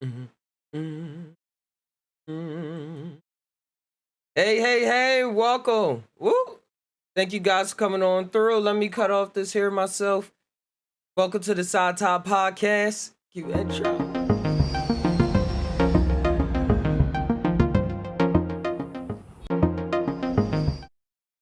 Mhm. Mhm. Mhm. Hey, welcome. Woo! Thank you guys for coming on through. Let me cut off this here myself. Welcome to the Psy Tai podcast. Cue intro.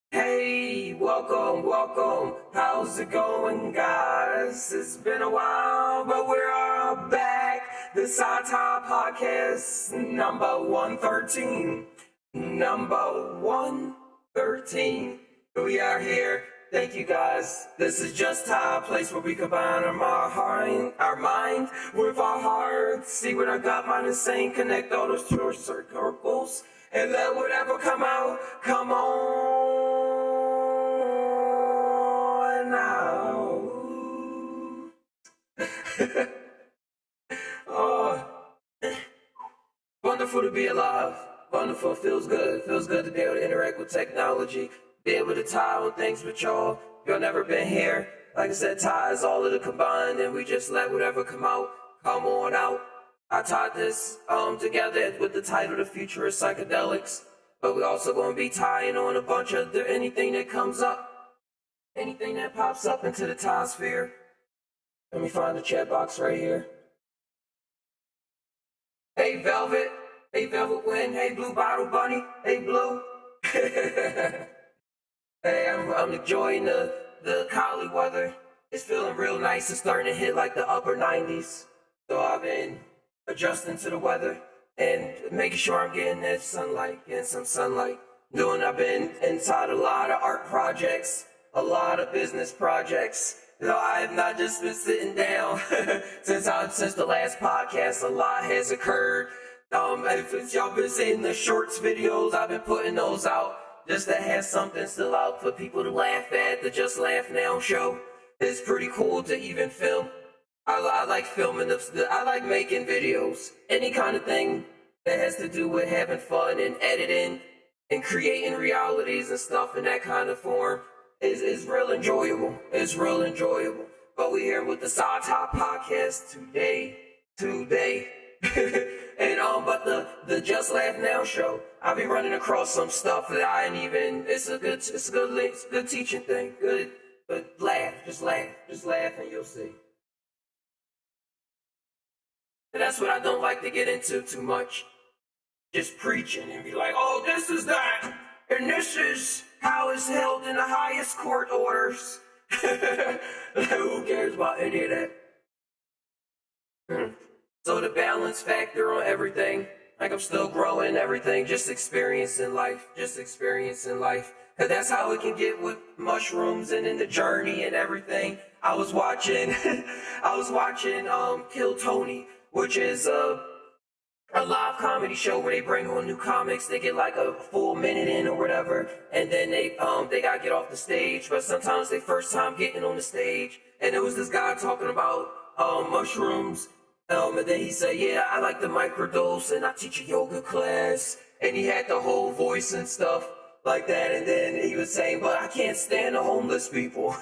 Hey, welcome. How's it going, guys? It's been a while, but we're all back. The Psy Tai podcast, number 113. Number 113. We are here. Thank you, guys. This is just a place where we combine our mind with our hearts. See what our gut, mind, is saying. Connect all those two circles and let whatever come out. Come on now. Oh, wonderful to be alive. Wonderful. Feels good. Feels good to be able to interact with technology. Be able to tie on things with y'all. Y'all never been here. Like I said, ties all of the combined, and we just let whatever come out, come on out. I tied this together with the title "The Future of Psychedelics," but we also gonna be tying on a bunch of anything that comes up, anything that pops up into the tie sphere. Let me find the chat box right here. Hey Velvet, Wind, hey Blue Bottle Bunny, hey Blue. Hey, I'm enjoying the collie weather. It's feeling real nice. It's starting to hit like the upper 90s. So I've been adjusting to the weather and making sure I'm getting that sunlight, getting some sunlight. I've been inside a lot of art projects, a lot of business projects. I have not just been sitting down since the last podcast. A lot has occurred. If y'all been seeing the shorts videos, I've been putting those out just to have something still out for people to laugh at. The Just Laugh Now show is pretty cool to even film. I like filming, I like making videos. Any kind of thing that has to do with having fun and editing and creating realities and stuff in that kind of form is real enjoyable. It's real enjoyable. But we're here with the Psy Tai podcast today. And but the Just Laugh Now show, I'll be running across some stuff that I ain't even. It's a good teaching thing. Good, but laugh, just laugh, and you'll see. And that's what I don't like to get into too much. Just preaching and be like, oh, this is that, and this is how it's held in the highest court orders. Who cares about any of that? So the balance factor on everything, like I'm still growing everything, just experiencing life. Cause that's how it can get with mushrooms and in the journey and everything. I was watching Kill Tony, which is a live comedy show where they bring on new comics. They get like a full minute in or whatever, and then they gotta get off the stage. But sometimes they first time getting on the stage, and there was this guy talking about mushrooms. And then he said, yeah, I like the microdose and I teach a yoga class. And he had the whole voice and stuff like that. And then he was saying, but I can't stand the homeless people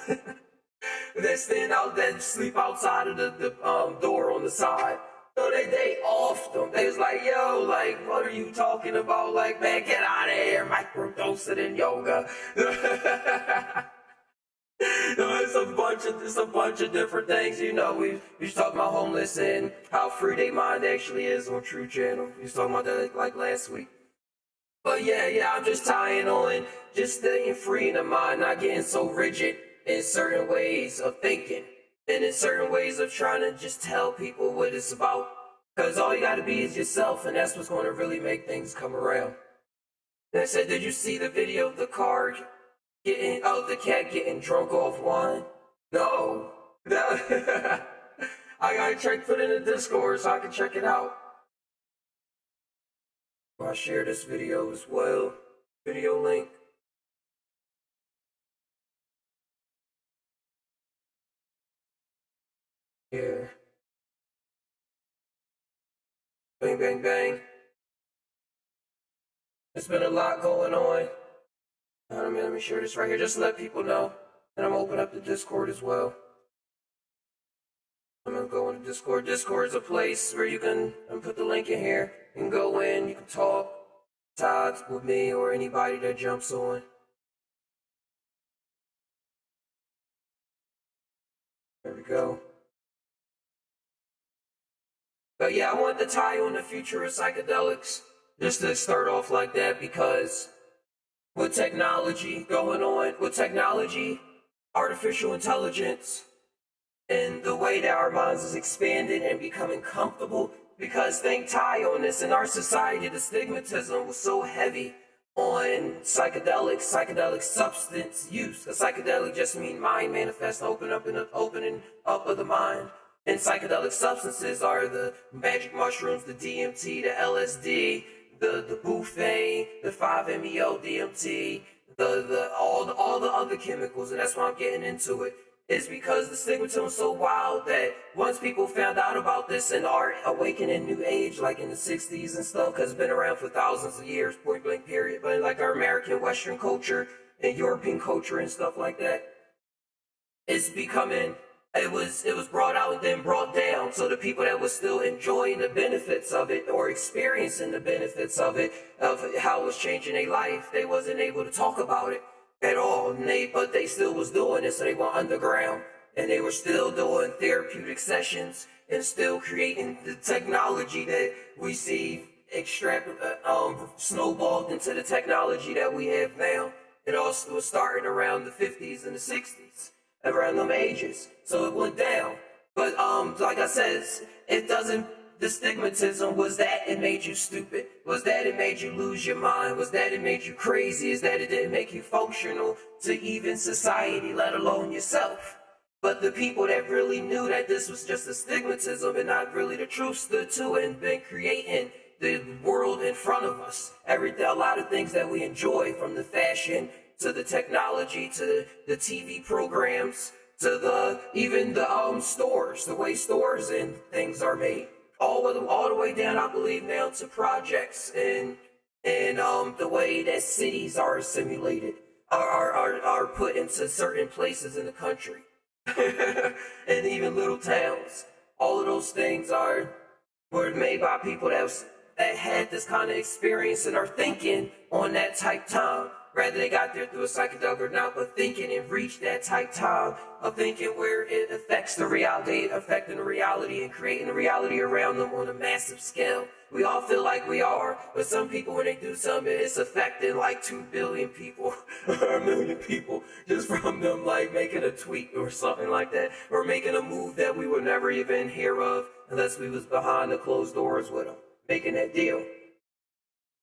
that sleep outside of the door on the side. So they offed them. They was like, yo, like, what are you talking about? Like, man, get out of here, microdosing in yoga. It's a bunch of different things. We was talking about homeless and how free their mind actually is on True Channel. We was talking about that like last week. But yeah, I'm just tying on, just staying free in the mind, not getting so rigid in certain ways of thinking and in certain ways of trying to just tell people what it's about. Because all you gotta be is yourself, and that's what's going to really make things come around. And I said, did you see the video of the cat getting drunk off wine? No. I gotta put it in the Discord so I can check it out. I'll share this video as well. Video link. Here. Bang, bang, bang. There's been a lot going on. Let me share this right here, just to let people know. And I'm opening up the Discord as well. I'm gonna go into Discord. Discord is a place where you can put the link in here. You can go in, you can talk, Todd with me or anybody that jumps on. There we go. But yeah, I want to tie on the future of psychedelics, just to start off like that, because with technology going on, with technology, artificial intelligence, and the way that our minds is expanding and becoming comfortable, because think tie on this, in our society, the stigmatism was so heavy on psychedelic substance use. A psychedelic just means mind manifest, opening up of the mind. And psychedelic substances are the magic mushrooms, the DMT, the LSD, the buffet, the 5-MeO DMT, all the other chemicals, and that's why I'm getting into it. Is because the stigmatism is so wild that once people found out about this and are awakening new age, like in the 60s and stuff, because it's been around for thousands of years, point blank period, but like our American Western culture and European culture and stuff like that, it's becoming, it was brought out and then brought down. So the people that was still enjoying the benefits of it or experiencing the benefits of it, of how it was changing their life, they wasn't able to talk about it at all, but they still was doing it, so they went underground, and they were still doing therapeutic sessions and still creating the technology that we see snowballed into the technology that we have now. It also was starting around the 50s and the 60s, around them ages, so it went down. But like I said, it doesn't. The stigmatism was that it made you stupid, was that it made you lose your mind, was that it made you crazy, is that it didn't make you functional to even society, let alone yourself. But the people that really knew that this was just a stigmatism and not really the truth stood to it and been creating the world in front of us. A lot of things that we enjoy, from the fashion to the technology to the TV programs to even the stores, the way stores and things are made. All the way down, I believe, now to projects and the way that cities are assimilated, are put into certain places in the country, and even little towns. All of those things were made by people that had this kind of experience and are thinking on that type time. Whether they got there through a psychedelic or not, but thinking and reached that type time of thinking where it affects the reality, affecting the reality and creating the reality around them on a massive scale. We all feel like we are, but some people, when they do something, it's affecting like 2 billion people or 1 million people just from them like making a tweet or something like that, or making a move that we would never even hear of unless we was behind the closed doors with them, making that deal.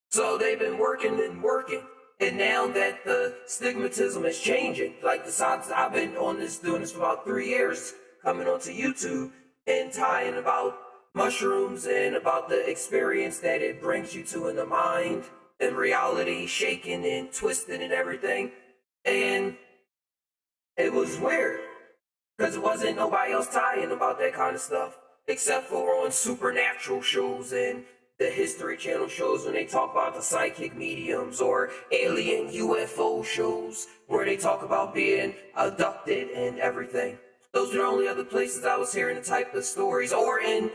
So they've been working and working. And now that the stigmatism is changing, like I've been doing this for about 3 years, coming onto YouTube and tying about mushrooms and about the experience that it brings you to in the mind and reality, shaking and twisting and everything. And it was weird, because it wasn't nobody else tying about that kind of stuff, except for on supernatural shows and the History Channel shows when they talk about the psychic mediums, or alien UFO shows where they talk about being abducted and everything. Those are the only other places I was hearing the type of stories, or in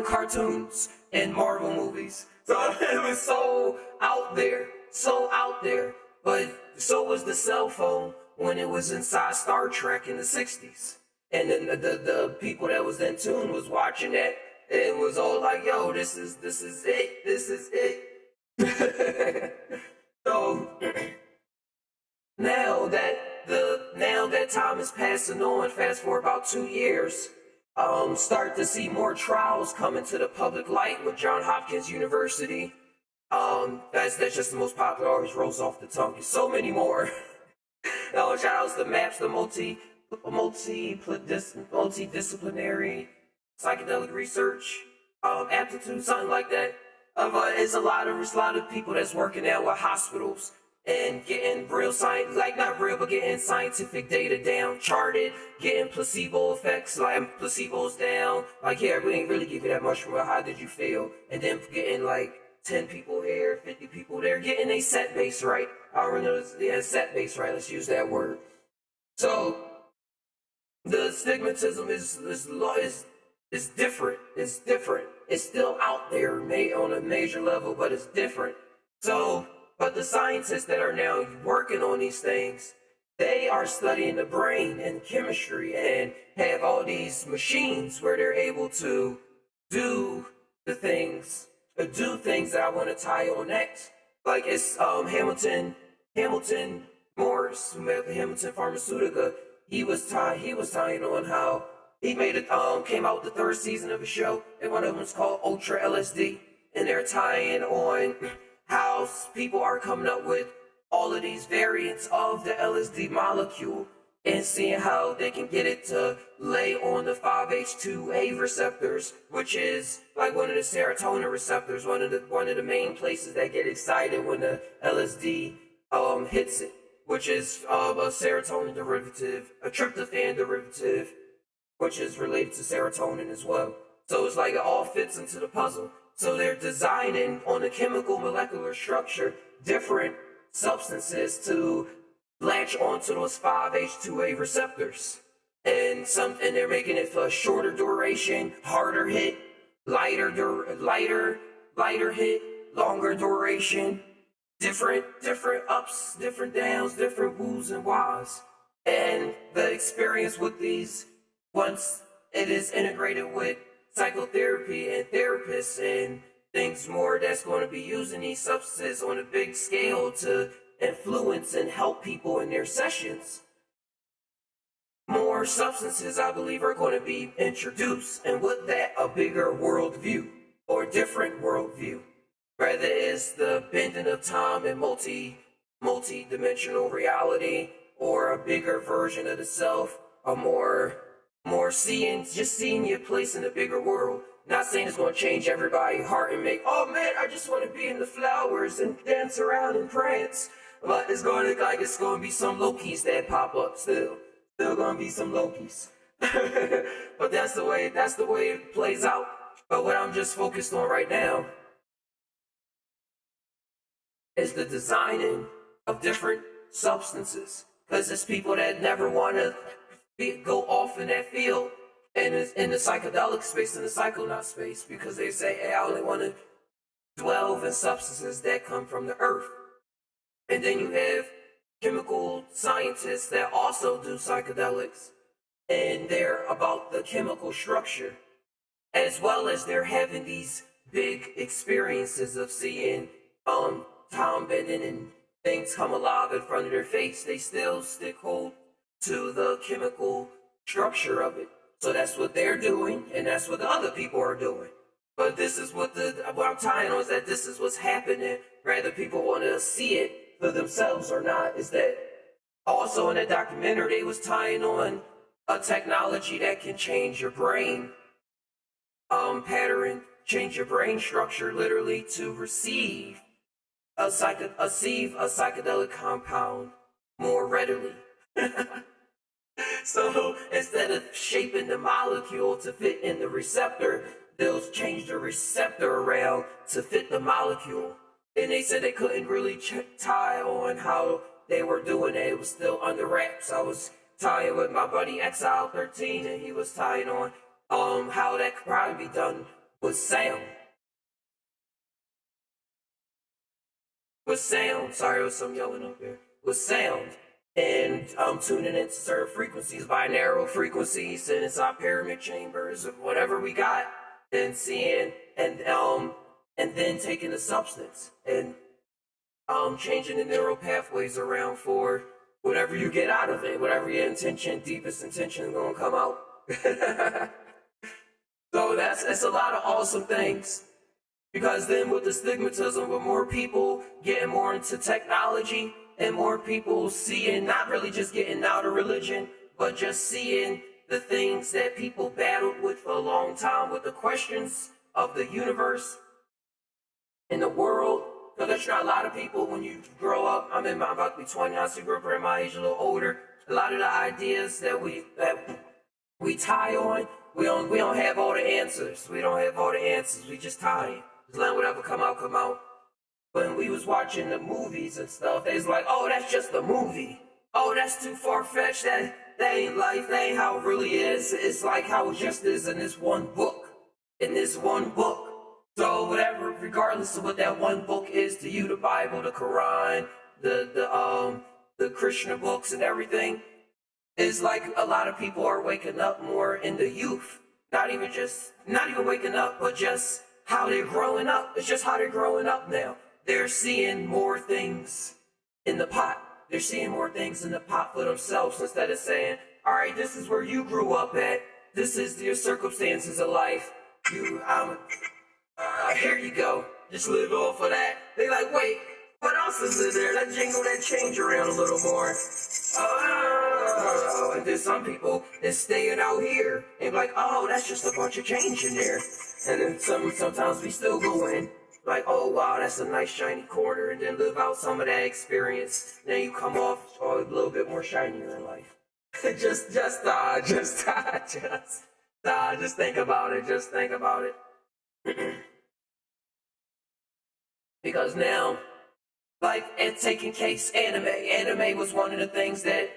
cartoons and Marvel movies. So it was so out there. But so was the cell phone when it was inside Star Trek in the 60s. And then the people that was in tune was watching that. It was all like, yo, this is it. So now that time is passing on, fast forward about 2 years, start to see more trials coming to the public light with Johns Hopkins University. That's just the most popular, always rolls off the tongue. There's so many more. Shout outs to MAPS, the multidisciplinary psychedelic research, aptitude, something like that. It's a lot of people that's working now with hospitals and getting real science, like not real, but getting scientific data down, charted, getting placebo effects, like placebos down. Like, yeah, we ain't really give you that much, but how did you feel? And then getting like 10 people here, 50 people there, getting a set base right. I don't know, set base right. Let's use that word. So the stigmatism is It's different. It's different. It's still out there on a major level, but it's different. So, but the scientists that are now working on these things, they are studying the brain and chemistry and have all these machines where they're able to do do things that I want to tie on next. Like it's Hamilton Morris, who made the Hamilton Pharmaceutica. He was tying on how he made it came out with the third season of a show, and one of them is called Ultra LSD, and they're tying on how people are coming up with all of these variants of the LSD molecule and seeing how they can get it to lay on the 5-HT2A receptors, which is like one of the serotonin receptors, one of the main places that get excited when the LSD hits it, which is a serotonin derivative, a tryptophan derivative, which is related to serotonin as well. So it's like it all fits into the puzzle. So they're designing on a chemical molecular structure different substances to latch onto those 5-HT2A receptors. And they're making it for a shorter duration, harder hit, lighter hit, longer duration, different ups, different downs, different woos and wahs. And the experience with these, once it is integrated with psychotherapy and therapists and things more that's going to be using these substances on a big scale to influence and help people in their sessions, more substances, I believe, are going to be introduced. And with that, a bigger worldview or different worldview. Whether it's the bending of time and multi-dimensional reality, or a bigger version of the self, a more seeing your place in a bigger world. Not saying it's going to change everybody's heart and make, oh man, I just want to be in the flowers and dance around and prance. But it's going to look like it's going to be some Lokis that pop up still. Still going to be some Lokis. But that's the way it plays out. But what I'm just focused on right now is the designing of different substances. Because it's people that never want to go off in that field and in the psychedelic space, in the psychonaut space, because they say, hey, I only want to dwell in substances that come from the earth. And then you have chemical scientists that also do psychedelics, and they're about the chemical structure, as well as they're having these big experiences of seeing time bending and things come alive in front of their face. They still stick hold to the chemical structure of it. So that's what they're doing, and that's what the other people are doing. But this is what I'm tying on, is that this is what's happening, whether people want to see it for themselves or not. Is that also in that documentary, they was tying on a technology that can change your brain pattern, change your brain structure, literally, to receive a psychedelic compound more readily. So instead of shaping the molecule to fit in the receptor, they'll change the receptor around to fit the molecule. And they said they couldn't really tie on how they were doing it. It was still under wraps. I was tying with my buddy Exile 13, and he was tying on how that could probably be done with sound. Sorry, there was some yelling up there. With sound. And tuning into certain frequencies, binaural frequencies, and inside pyramid chambers of whatever we got, and seeing and then taking the substance and changing the neural pathways around for whatever you get out of it, whatever your deepest intention is gonna come out. So that's a lot of awesome things. Because then with the stigmatism, with more people getting more into technology, and more people seeing, not really just getting out of religion, but just seeing the things that people battled with for a long time, with the questions of the universe and the world. Because there's not a lot of people, when you grow up, I'm about to be 20, I grew up around my age, a little older. A lot of the ideas that we tie on, we don't have all the answers. We don't have all the answers. We just tie. Just let whatever come out. When we was watching the movies and stuff, they was like, oh, that's just a movie. Oh, that's too far-fetched. that ain't life, that ain't how it really is. It's like how it just is in this one book. In this one book. So whatever, regardless of what that one book is to you, the Bible, the Quran, the Krishna books and everything, is like a lot of people are waking up more in the youth. Not even waking up, but just how they're growing up. It's just how they're growing up now. They're seeing more things in the pot. They're seeing more things in the pot for themselves instead of saying, all right, this is where you grew up at. This is your circumstances of life. Here you go. Just live off of that. They like, wait, what else is in there? Let's jingle that change around a little more. Oh, and then some people is staying out here and like, oh, that's just a bunch of change in there. And then sometimes we still go in like, oh wow, that's a nice shiny corner, and then live out some of that experience. Then you come off a little bit more shinier in life. just think about it. Just think about it. Because now, like, it's taking case anime. Anime was one of the things that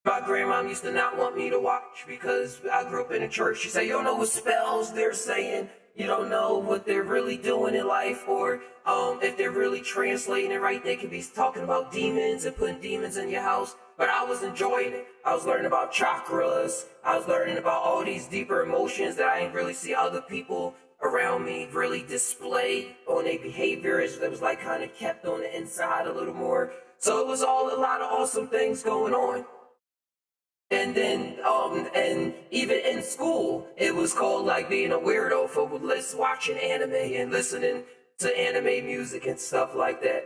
my grandmom used to not want me to watch because I grew up in a church. She said, you don't know what spells they're saying. You don't know what they're really doing in life, or if they're really translating it right. They could be talking about demons and putting demons in your house. But I was enjoying it. I was learning about chakras. I was learning about all these deeper emotions that I didn't really see other people around me really display on their behaviors. That was like kind of kept on the inside a little more. So it was all a lot of awesome things going on. And then, and even in school, it was called like being a weirdo for watching anime and listening to anime music and stuff like that.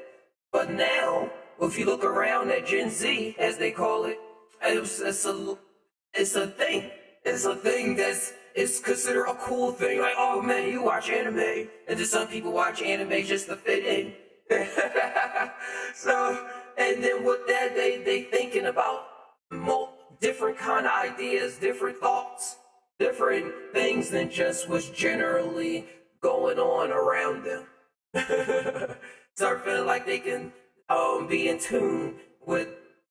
But now, if you look around at Gen Z, as they call it, it's a thing. It's a thing it's considered a cool thing. Like, oh man, you watch anime. And then some people watch anime just to fit in. So, and then with that, they thinking about different kind of ideas, different thoughts, different things than just what's generally going on around them. Start feeling like they can be in tune with,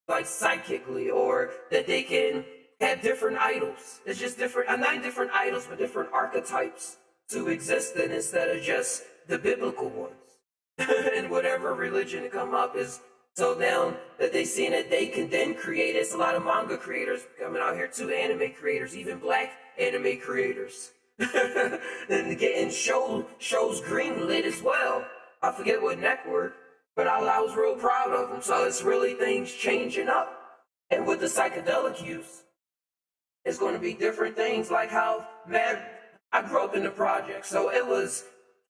like, psychically, or that they can have different idols. It's just different, not different idols, but different archetypes to exist in instead of just the biblical ones. And whatever religion come up is so now that they seen that they can then create. It's a lot of manga creators coming out here too, anime creators, even black anime creators. And getting shows greenlit as well. I forget what network, but I was real proud of them. So it's really things changing up. And with the psychedelic use, it's going to be different things, like how, man, I grew up in the project. So it was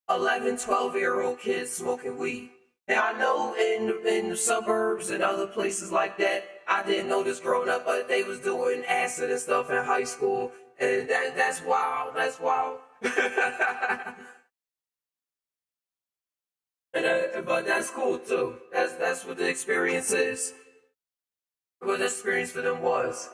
11, 12-year-old kids smoking weed. Now, I know in the suburbs and other places like that, I didn't know this growing up, but they was doing acid and stuff in high school. And that's wild. That's wild. But that's cool too. That's what the experience is. What the experience for them was.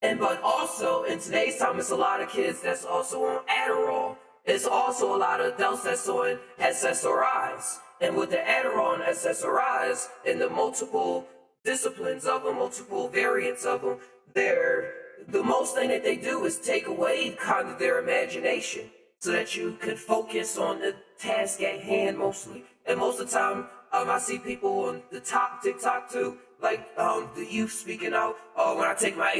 But also in today's time, it's a lot of kids that's also on Adderall. It's also a lot of adults that's on SSRIs. And with the Adderall and SSRIs and the multiple disciplines of them, multiple variants of them, the most thing that they do is take away kind of their imagination so that you can focus on the task at hand mostly. And most of the time, I see people on the TikTok too, like the youth speaking out, oh, when I take my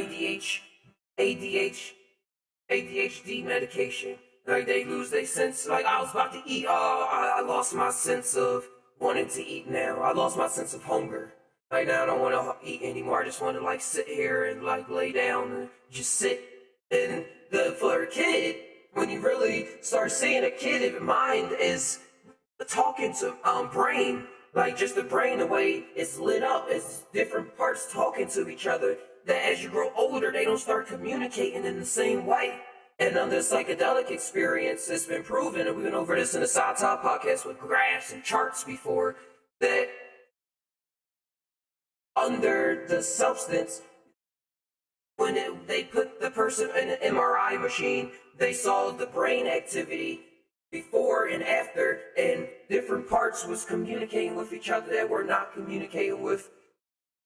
ADHD medication, like they lose their sense. Like, I was about to eat, I lost my sense of wanting to eat now. I lost my sense of hunger. Like, now I don't want to eat anymore. I just want to, like, sit here and, like, lay down and just sit. And for a kid, when you really start seeing a kid, mind is talking to brain, like just the brain, the way it's lit up, it's different parts talking to each other, that as you grow older, they don't start communicating in the same way. And under psychedelic experience, it's been proven, and we went over this in the Psy Tai podcast with graphs and charts before, that under the substance, when they put the person in an MRI machine, they saw the brain activity before and after, and different parts was communicating with each other that were not communicating with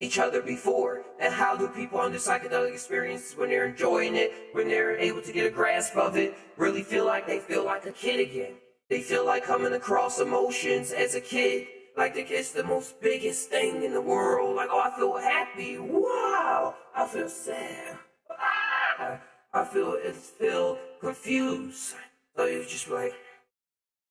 each other before? And how do people under psychedelic experiences, when they're enjoying it, when they're able to get a grasp of it, really feel like they feel like a kid again? They feel like coming across emotions as a kid. Like it's the most biggest thing in the world. Like, oh, I feel happy. Wow. I feel sad. Ah. I feel confused. So you just like,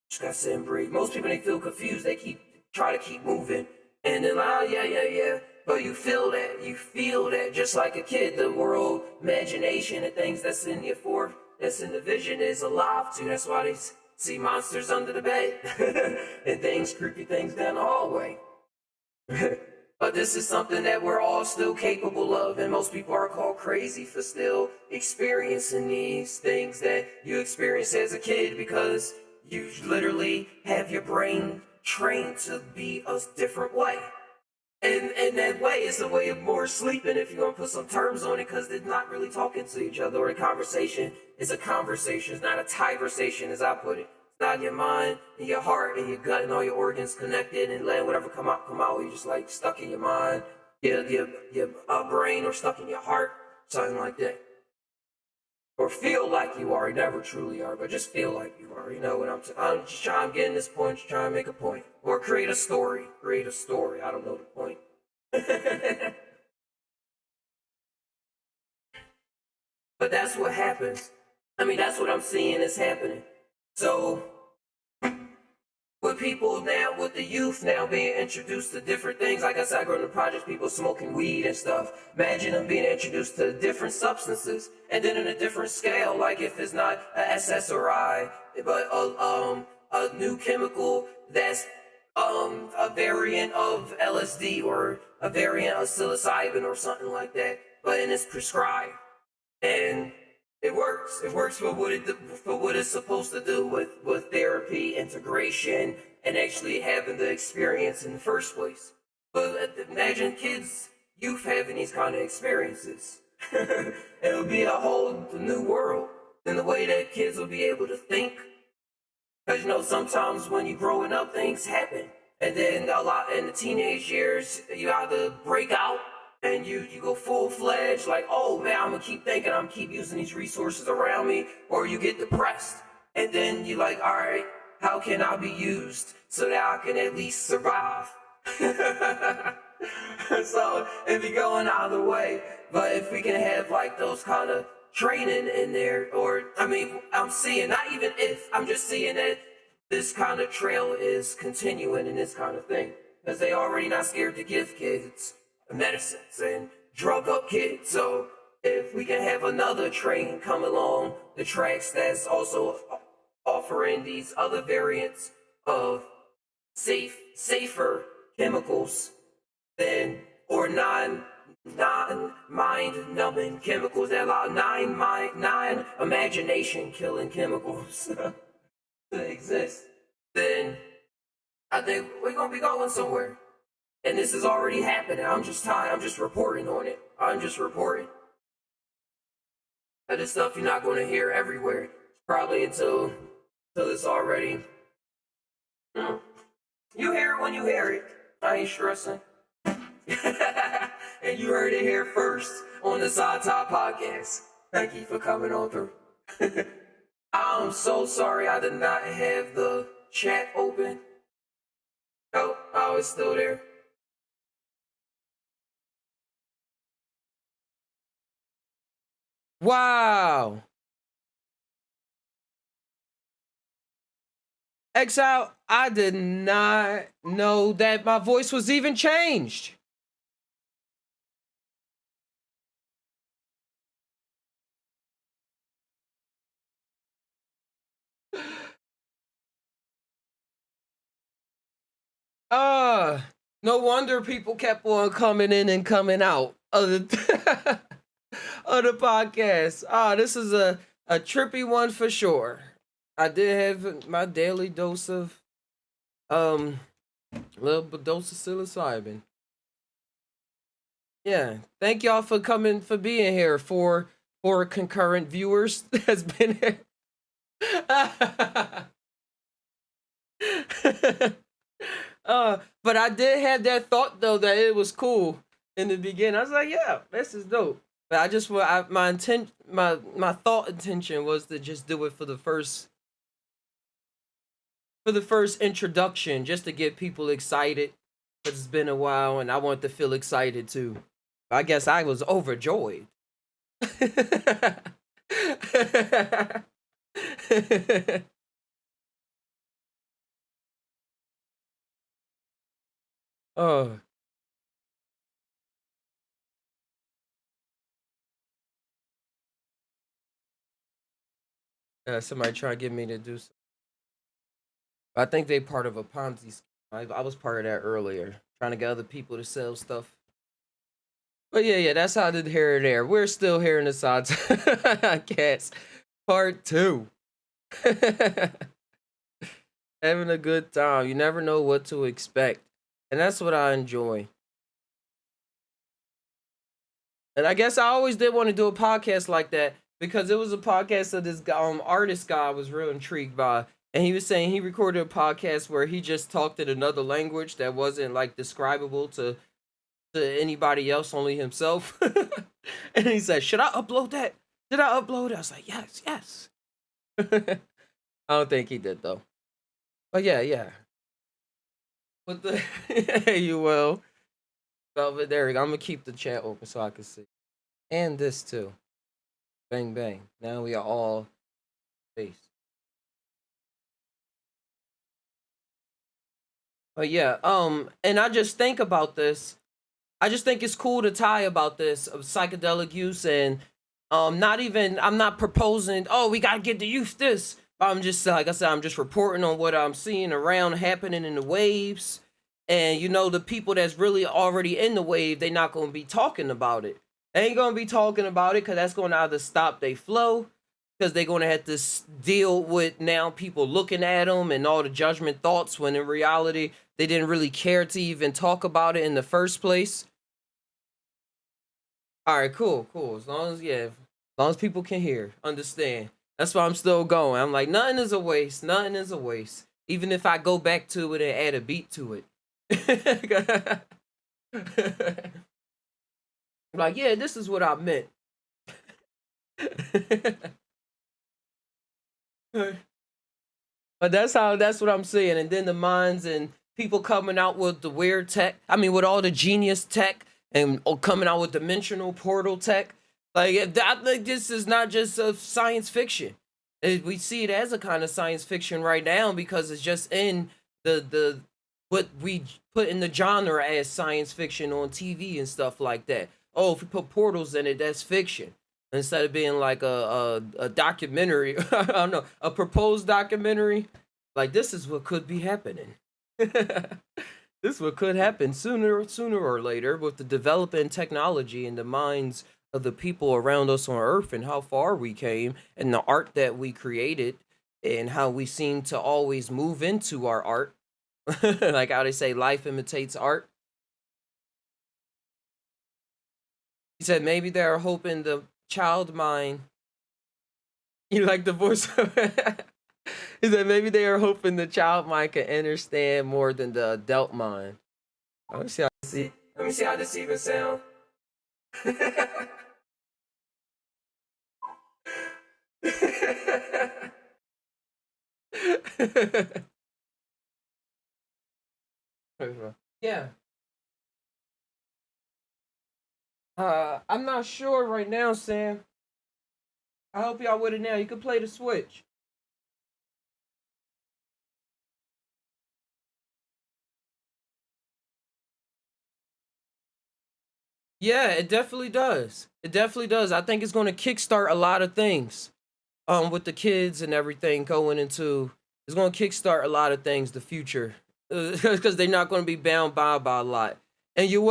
just gotta sit and breathe. Most people, they feel confused, they try to keep moving. And then, oh, yeah. But you feel that just like a kid. The world, imagination, and things that's in that's in the vision is alive too. That's why they see monsters under the bed and things, creepy things down the hallway. But this is something that we're all still capable of, and most people are called crazy for still experiencing these things that you experienced as a kid, because you literally have your brain trained to be a different way. And that way is a way of more sleeping, if you're going to put some terms on it, because they're not really talking to each other, or a conversation is a conversation. It's not a tie-versation, as I put it. It's not your mind and your heart and your gut and all your organs connected and letting whatever come out. You're just like stuck in your mind, your brain, or stuck in your heart, something like that. Or feel like you are. You never truly are, but just feel like you are. You know what I'm just trying to get in this point, just trying to make a point. Or create a story. I don't know the point. But that's what happens. I mean, that's what I'm seeing is happening. So, with people now, with the youth now being introduced to different things, like I said, I grew up in the projects, people smoking weed and stuff. Imagine them being introduced to different substances, and then in a different scale, like if it's not a SSRI, but a new chemical that's a variant of LSD or a variant of psilocybin or something like that, but and it's prescribed. And it works. It works for what it's supposed to do with therapy, integration, and actually having the experience in the first place. But imagine youth having these kind of experiences. It would be a whole new world in the way that kids will be able to think. Because sometimes when you're growing up, things happen, and then a lot in the teenage years, you either break out and you go full-fledged, like, oh man, I'm gonna keep thinking, I'm gonna keep using these resources around me, or you get depressed, and then you're like, all right, how can I be used so that I can at least survive? So it'd be going either way. But if we can have like those kind of training in there, or I mean, I'm seeing, not even if, I'm just seeing that this kind of trail is continuing in this kind of thing, because they already not scared to give kids medicines and drug up kids. So if we can have another train come along the tracks that's also offering these other variants of safer chemicals, then, or non-mind numbing chemicals that allow non-imagination killing chemicals to exist, then I think we're gonna be going somewhere. And this is already happening. I'm just reporting on it. I'm just reporting. And this stuff you're not going to hear everywhere. Probably until it's already. You hear it when you hear it. I ain't stressing. And you heard it here first on the Psy Tai podcast. Thank you for coming on through. I'm so sorry I did not have the chat open. Oh, it's still there. Wow. Exile, I did not know that my voice was even changed. No wonder people kept on coming in and coming out of the, of the podcast. This is a trippy one for sure. I did have my daily dose of little dose of psilocybin. Yeah, thank y'all for coming, for being here, for concurrent viewers that's been here. But I did have that thought though that it was cool. in the beginning. I was like, yeah, this is dope. But I just my intent, my thought intention was to just do it for the first introduction, just to get people excited. Cause it's been a while, and I want to feel excited too. I guess I was overjoyed. Oh, somebody try to get me to do something. I think they part of a Ponzi scheme. I was part of that earlier, trying to get other people to sell stuff. But yeah, that's how I did here and there. We're still here in the sides. Cats, part two. Having a good time. You never know what to expect, and that's what I enjoy. And I guess I always did want to do a podcast like that because it was a podcast that this artist guy I was real intrigued by. And he was saying he recorded a podcast where he just talked in another language that wasn't like describable to anybody else, only himself. And he said, "Should I upload that? Should I upload it?" I was like, "Yes, yes." I don't think he did though. But yeah. What the you will. But there we go. I'm gonna keep the chat open so I can see. And this too. Bang bang. Now we are all face. But yeah, and I just think about this. I just think it's cool to tie about this of psychedelic use and not even I'm not proposing, oh, we gotta get the youth this. I'm just like I said, I'm just reporting on what I'm seeing around happening in the waves. And the people that's really already in the wave, they not gonna be talking about it. They ain't gonna be talking about it because that's gonna either stop their flow, because they're gonna have to deal with now people looking at them and all the judgment thoughts when in reality they didn't really care to even talk about it in the first place. All right, cool. As long as people can hear, understand. That's why I'm still going. I'm like, nothing is a waste. Nothing is a waste. Even if I go back to it and add a beat to it. Like, yeah, this is what I meant. But that's what I'm saying. And then the minds and people coming out with the weird tech. I mean, with all the genius tech and coming out with dimensional portal tech. Like, I think this is not just a science fiction. We see it as a kind of science fiction right now because it's just in the what we put in the genre as science fiction on TV and stuff like that. Oh, if we put portals in it, that's fiction instead of being like a documentary. I don't know, a proposed documentary. Like this is what could be happening. This is what could happen sooner or later with the developing technology and the minds of the people around us on Earth and how far we came and the art that we created and how we seem to always move into our art. Like how they say life imitates art. He said maybe they're hoping the child mind. You like the voice? He said maybe they are hoping the child mind can understand more than the adult mind. Let me see how Let me see how this even sound. Yeah. I'm not sure right now, Sam. I hope y'all with it now. You can play the Switch. Yeah, it definitely does. It definitely does. I think it's going to kickstart a lot of things. With the kids and everything going into, it's going to kickstart a lot of things. The future, because they're not going to be bound by a lot. And you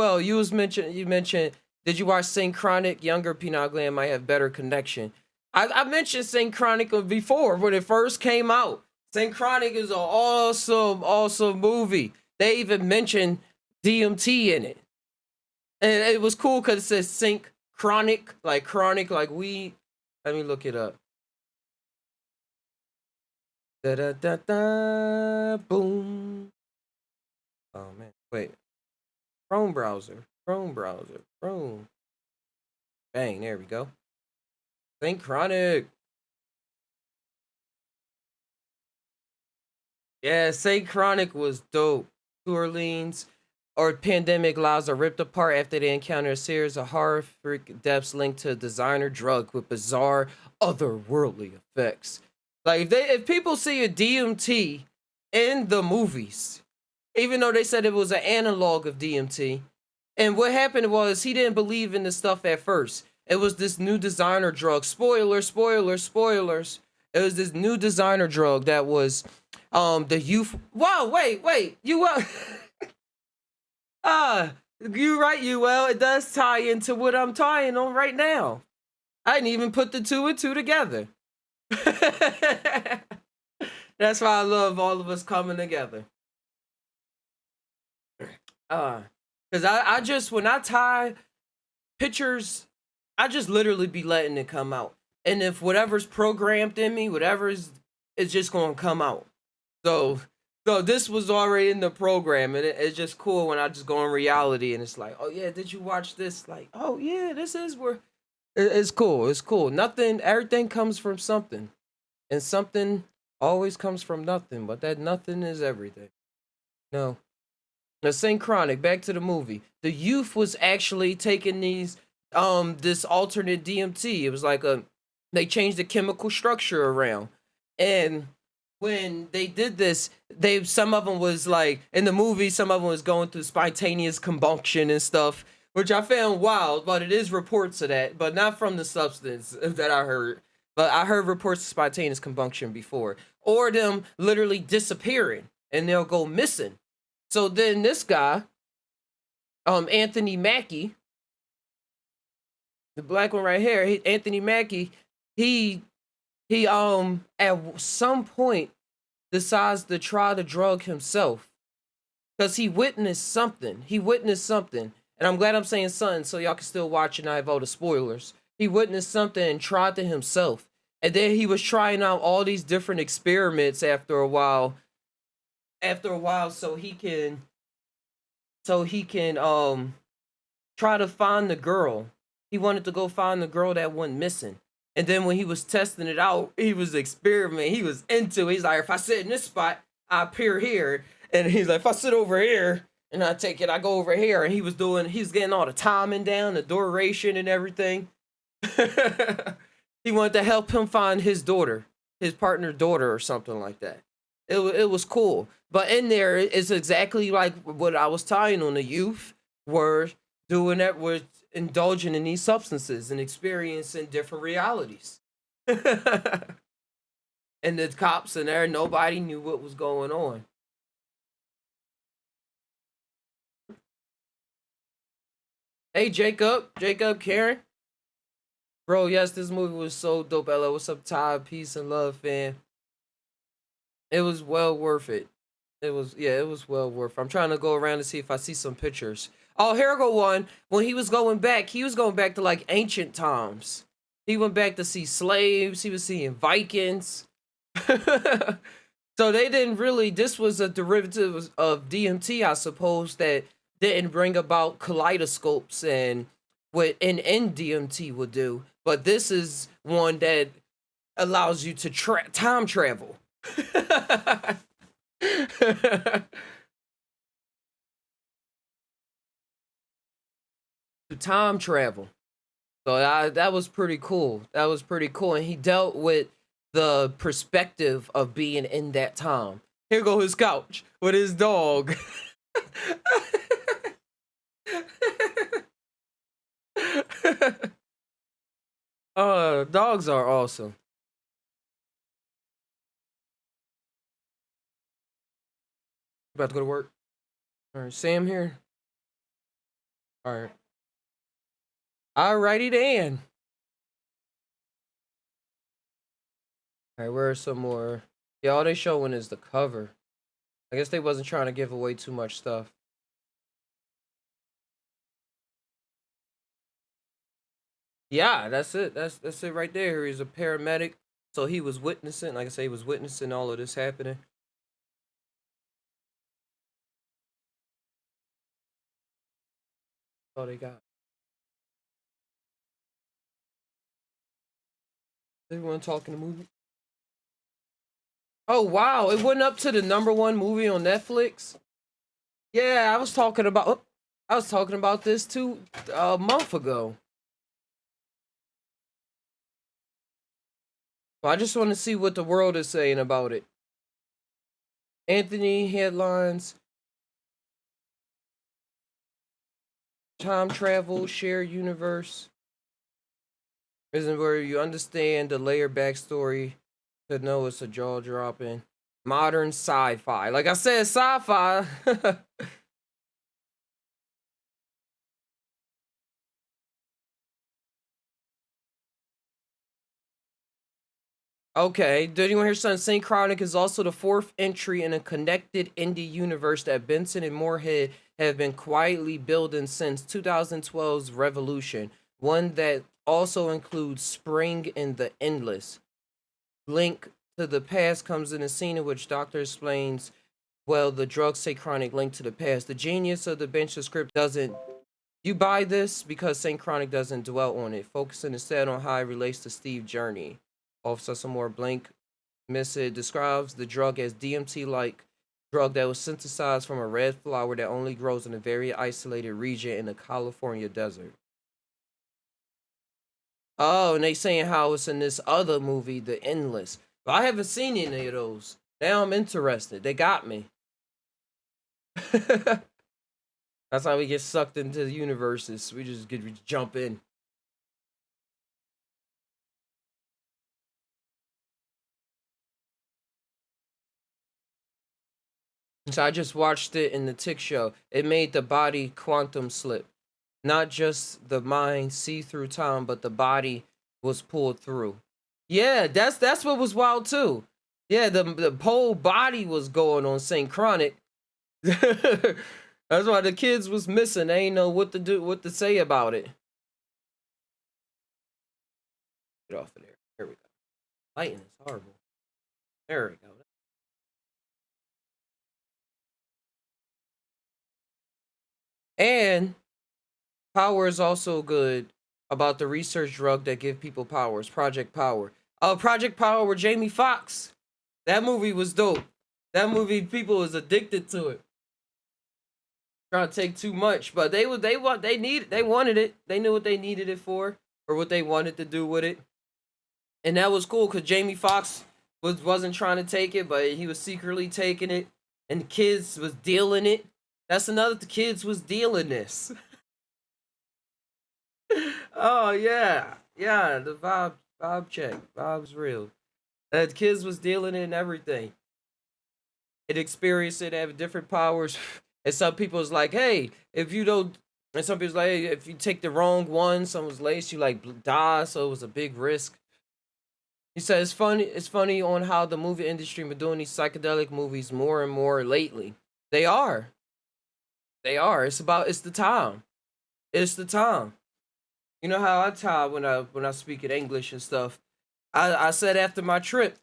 mentioned. Did you watch Synchronic? Younger Pinot Gland might have better connection. I mentioned Synchronic before when it first came out. Synchronic is an awesome movie. They even mentioned DMT in it. And it was cool because it says sync chronic, like weed. Let me look it up. Da da da da boom. Oh man, wait. Chrome browser. Chrome browser. Chrome. Bang, there we go. Synchronic. Yeah, Synchronic was dope. New Orleans or pandemic lives are ripped apart after they encounter a series of horror freak deaths linked to a designer drug with bizarre otherworldly effects. Like if people see a DMT in the movies, even though they said it was an analog of DMT, and what happened was he didn't believe in the stuff at first. It was this new designer drug. Spoiler, spoilers, spoilers. It was this new designer drug that was the youth. Wow, wait. You you right, you well, it does tie into what I'm tying on right now. I didn't even put the two and two together. That's why I love all of us coming together. Cause I just when I tie pictures, I just literally be letting it come out. And if whatever's programmed in me, whatever's it's just gonna come out. So so this was already in the program, and it's just cool when I just go in reality and it's like, oh yeah, did you watch this? Like, oh yeah, this is where it's cool. It's cool. Nothing, everything comes from something, and something always comes from nothing. But that nothing is everything. No, the synchronic. Back to the movie. The youth was actually taking these this alternate DMT. It was like a they changed the chemical structure around, and when they did this, they some of them was like in the movie, some of them was going through spontaneous combustion and stuff, which I found wild. But it is reports of that, but not from the substance that I heard. But I heard reports of spontaneous combustion before, or them literally disappearing and they'll go missing. So then this guy, Anthony Mackie, the black one right here, Anthony Mackie, he he at some point decides to try the drug himself because he witnessed something. He witnessed something, and I'm glad I'm saying something so y'all can still watch and I have all the spoilers. He witnessed something and tried to himself, and then he was trying out all these different experiments after a while. After a while, so he can try to find the girl. He wanted to go find the girl that went missing. And then when he was testing it out, he was experimenting. He was into it. He's like, if I sit in this spot, I appear here. And he's like, if I sit over here and I take it, I go over here. And he's getting all the timing down, the duration and everything. He wanted to help him find his daughter, his partner's daughter or something like that. It was cool. But in there, it's exactly like what I was tying on. The youth were doing that, were indulging in these substances and experiencing different realities. And the cops and there, nobody knew what was going on. Hey, Jacob, Karen. Bro, yes, this movie was so dope. Ella, what's up, Ty? Peace and love, fam. It was well worth it. It was well worth it. I'm trying to go around to see if I see some pictures. Oh, here go one. When he was going back to like ancient times. He went back to see slaves. He was seeing Vikings. So they didn't really. This was a derivative of DMT, I suppose, that didn't bring about kaleidoscopes and what an DMT would do. But this is one that allows you to time travel. To time travel. So that was pretty cool. That was pretty cool. And he dealt with the perspective of being in that time. Here go his couch with his dog. Dogs are awesome. About to go to work. All right, Sam here. All right. Alrighty then. All right, where's some more? Yeah, all they showing is the cover. I guess they wasn't trying to give away too much stuff. Yeah, that's it. That's it right there. He's a paramedic, so he was witnessing. Like I say, he was witnessing all of this happening. Oh, they got. Everyone talking the movie. Oh wow, it went up to the #1 movie on Netflix. Yeah, I was talking about this too a month ago. But I just want to see what the world is saying about it. Anthony headlines: time travel, shared universe. Isn't where you understand the layered backstory to know it's a jaw dropping modern sci-fi. Like I said, sci-fi. Okay, did anyone hear something? Saint Chronic is also the fourth entry in a connected indie universe that Benson and Moorhead have been quietly building since 2012's Revolution. One that also includes Spring and the Endless. Link to the past comes in a scene in which Doctor explains, well, the drug Saint Chronic link to the past. The genius of the bench script doesn't. You buy this because Saint Chronic doesn't dwell on it, focusing instead on how it relates to Steve's journey. Also, some more blank message describes the drug as DMT-like drug that was synthesized from a red flower that only grows in a very isolated region in the California desert. Oh, and they saying how it's in this other movie, The Endless. But I haven't seen any of those. Now I'm interested. They got me. That's how we get sucked into the universes. We just jump in. So I just watched it in the Tick Show. It made the body quantum slip. Not just the mind see through time, but the body was pulled through. Yeah, that's what was wild too. Yeah, the whole body was going on synchronic. That's why the kids was missing. They ain't know what to do, what to say about it. Get off of there. Here we go. Lighting is horrible. There we go. And Power is also good about the research drug that give people powers. Project Power. Project Power with Jamie Foxx. That movie was dope. That movie, people was addicted to it. Trying to take too much, but they wanted it. They knew what they needed it for, or what they wanted to do with it, and that was cool because Jamie Foxx wasn't trying to take it, but he was secretly taking it, and the kids was dealing it. That's another. The kids was dealing this. Oh yeah, yeah. The vibe check, vibe's real. The kids was dealing it and everything. It experienced it, have different powers. And some people's like, hey, if you don't, and some people's like, hey, if you take the wrong one, someone's laced, you like die, so it was a big risk. He said it's funny on how the movie industry been doing these psychedelic movies more and more lately. They are. They are. It's the time. It's the time. You know how I tie when I speak in English and stuff. I said after my trip,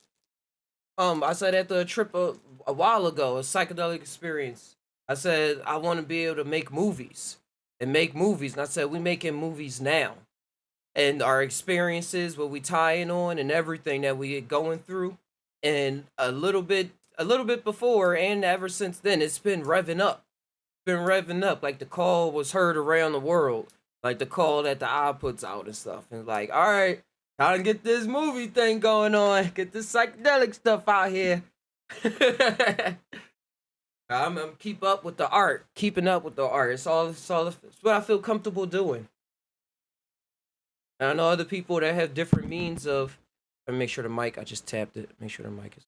I said after a trip a while ago, a psychedelic experience. I said I want to be able to make movies and make movies, and I said we making movies now, and our experiences, what we tying on, and everything that we going through, and a little bit before, and ever since then, it's been revving up, been revving up. Like the call was heard around the world, like the call that the eye puts out and stuff, and like, all right, gotta get this movie thing going on, get this psychedelic stuff out here. I'm keep up with the art, keeping up with the art. It's what I feel comfortable doing. And I know other people that have different means of. Let me make sure the mic. I just tapped it. Make sure the mic is.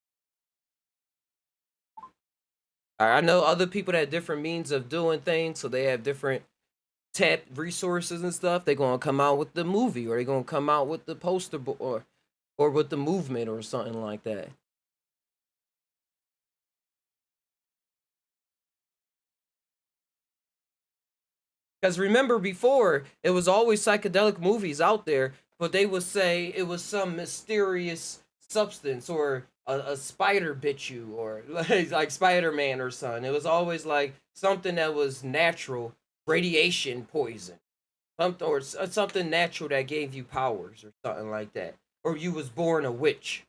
I know other people that have different means of doing things, so they have different tap resources and stuff. They're gonna come out with the movie, or they're gonna come out with the poster, or with the movement, or something like that. Because remember before, it was always psychedelic movies out there, but they would say it was some mysterious substance or a spider bit you or like Spider-Man or something. It was always like something that was natural radiation poison, something or something natural that gave you powers or something like that, or you was born a witch.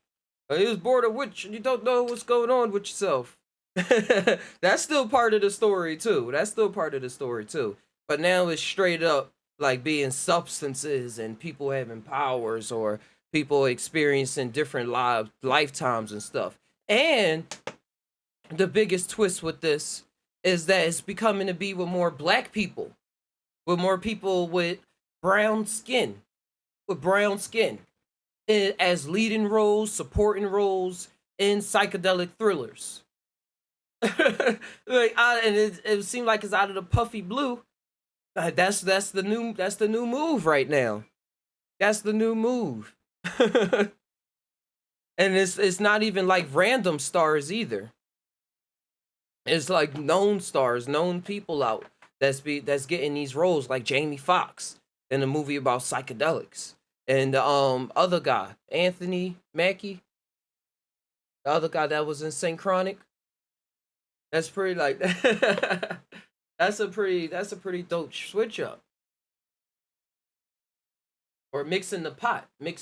Or you was born a witch and you don't know what's going on with yourself. That's still part of the story too. That's still part of the story too. But now it's straight up like being substances and people having powers or people experiencing different lifetimes and stuff. And the biggest twist with this is that it's becoming to be with more black people, with more people with brown skin, with brown skin as leading roles, supporting roles in psychedelic thrillers. And it seemed like it's out of the puffy blue. That's the new move right now. That's the new move. And it's not even like random stars either. It's like known stars, known people out that's getting these roles, like Jamie Foxx in a movie about psychedelics, and the other guy, Anthony Mackie, the other guy that was in Synchronic. That's pretty like that's a pretty dope switch up. Or mixing the pot. I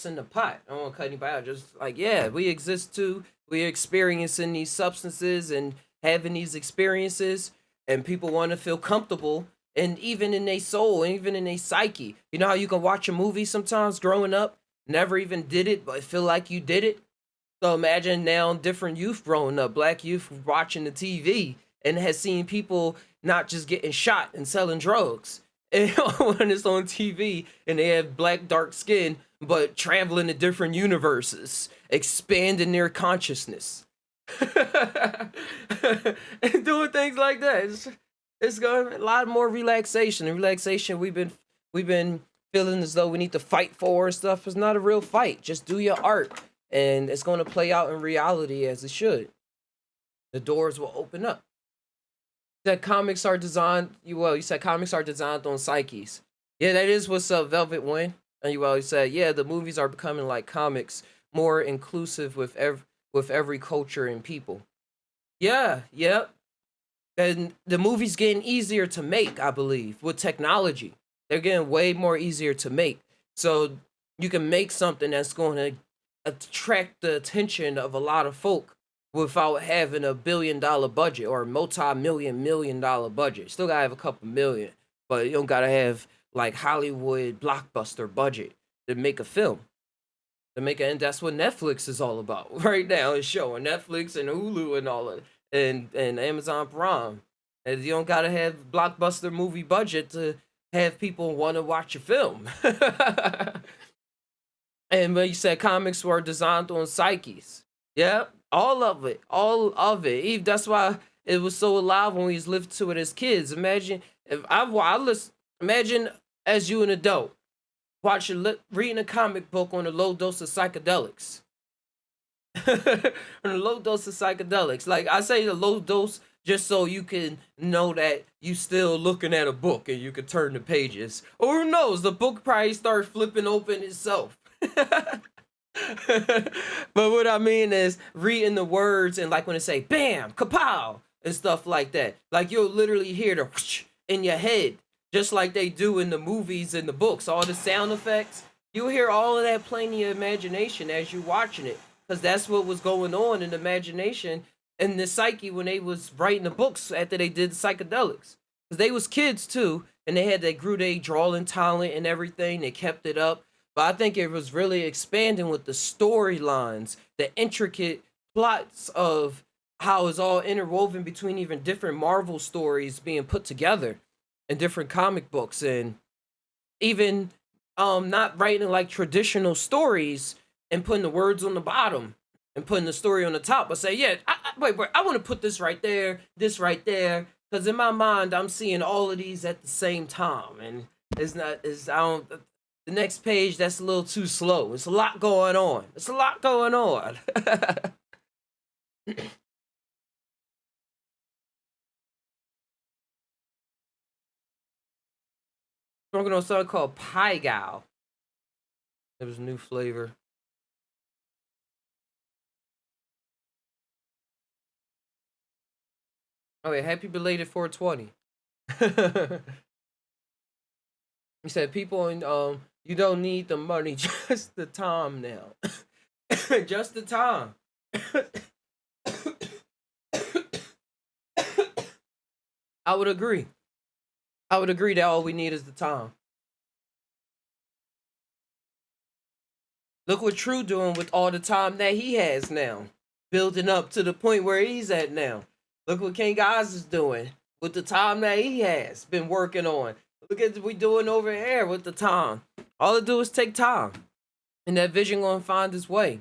don't want to cut anybody out. Just like, yeah, we exist too. We're experiencing these substances and having these experiences, and people want to feel comfortable, and even in their soul, and even in their psyche. You know how you can watch a movie sometimes growing up, never even did it, but feel like you did it. So imagine now different youth growing up, black youth watching the TV and has seen people not just getting shot and selling drugs. And when it's on TV and they have black dark skin, but traveling to different universes, expanding their consciousness. And doing things like that. It's going a lot more relaxation. And relaxation we've been feeling as though we need to fight for and stuff. It's not a real fight. Just do your art. And it's going to play out in reality as it should. The doors will open up. That comics are designed. You said comics are designed on psyches. Yeah, that is what's up, Velvet One. And you said, yeah, the movies are becoming like comics, more inclusive with every culture and people. Yeah, yep. And the movies getting easier to make, I believe, with technology. They're getting way more easier to make. So you can make something that's going to attract the attention of a lot of folk without having $1 billion budget or a multi-million budget. Still gotta have a couple million, but you don't gotta have like Hollywood blockbuster budget to make a film. And that's what Netflix is all about right now. It's showing Netflix and Hulu and all of and Amazon Prime. And you don't gotta have blockbuster movie budget to have people want to watch your film. And when you said comics were designed on psyches, yeah, all of it, all of it. That's why it was so alive when we was listening to it as kids. Imagine if I listen, imagine as you an adult reading a comic book on a low dose of psychedelics. On a low dose of psychedelics, like I say, the low dose just so you can know that you still looking at a book and you can turn the pages. Or who knows, the book probably start flipping open itself. But what I mean is reading the words and like when it say bam, kapow, and stuff like that. Like you'll literally hear the whoosh in your head, just like they do in the movies and the books. All the sound effects, you'll hear all of that playing in your imagination as you're watching it, because that's what was going on in the imagination and the psyche when they was writing the books after they did psychedelics. Because they was kids too, and they grew their drawing talent and everything. They kept it up. But I think it was really expanding with the storylines, the intricate plots of how it's all interwoven between even different Marvel stories being put together in different comic books, and even not writing like traditional stories and putting the words on the bottom and putting the story on the top, but say, yeah, wait, I want to put this right there, because in my mind I'm seeing all of these at the same time, and I don't. The next page, that's a little too slow. It's a lot going on. Smoking on something called Pygal. It was a new flavor. Oh, yeah, happy belated 420. He said, "People, you don't need the money, just the time now, just the time." I would agree. I would agree that all we need is the time. Look what True doing with all the time that he has now, building up to the point where he's at now. Look what King Oz is doing with the time that he has been working on. Look at what we doing over here with the time. All it do is take time, and that vision gonna find its way.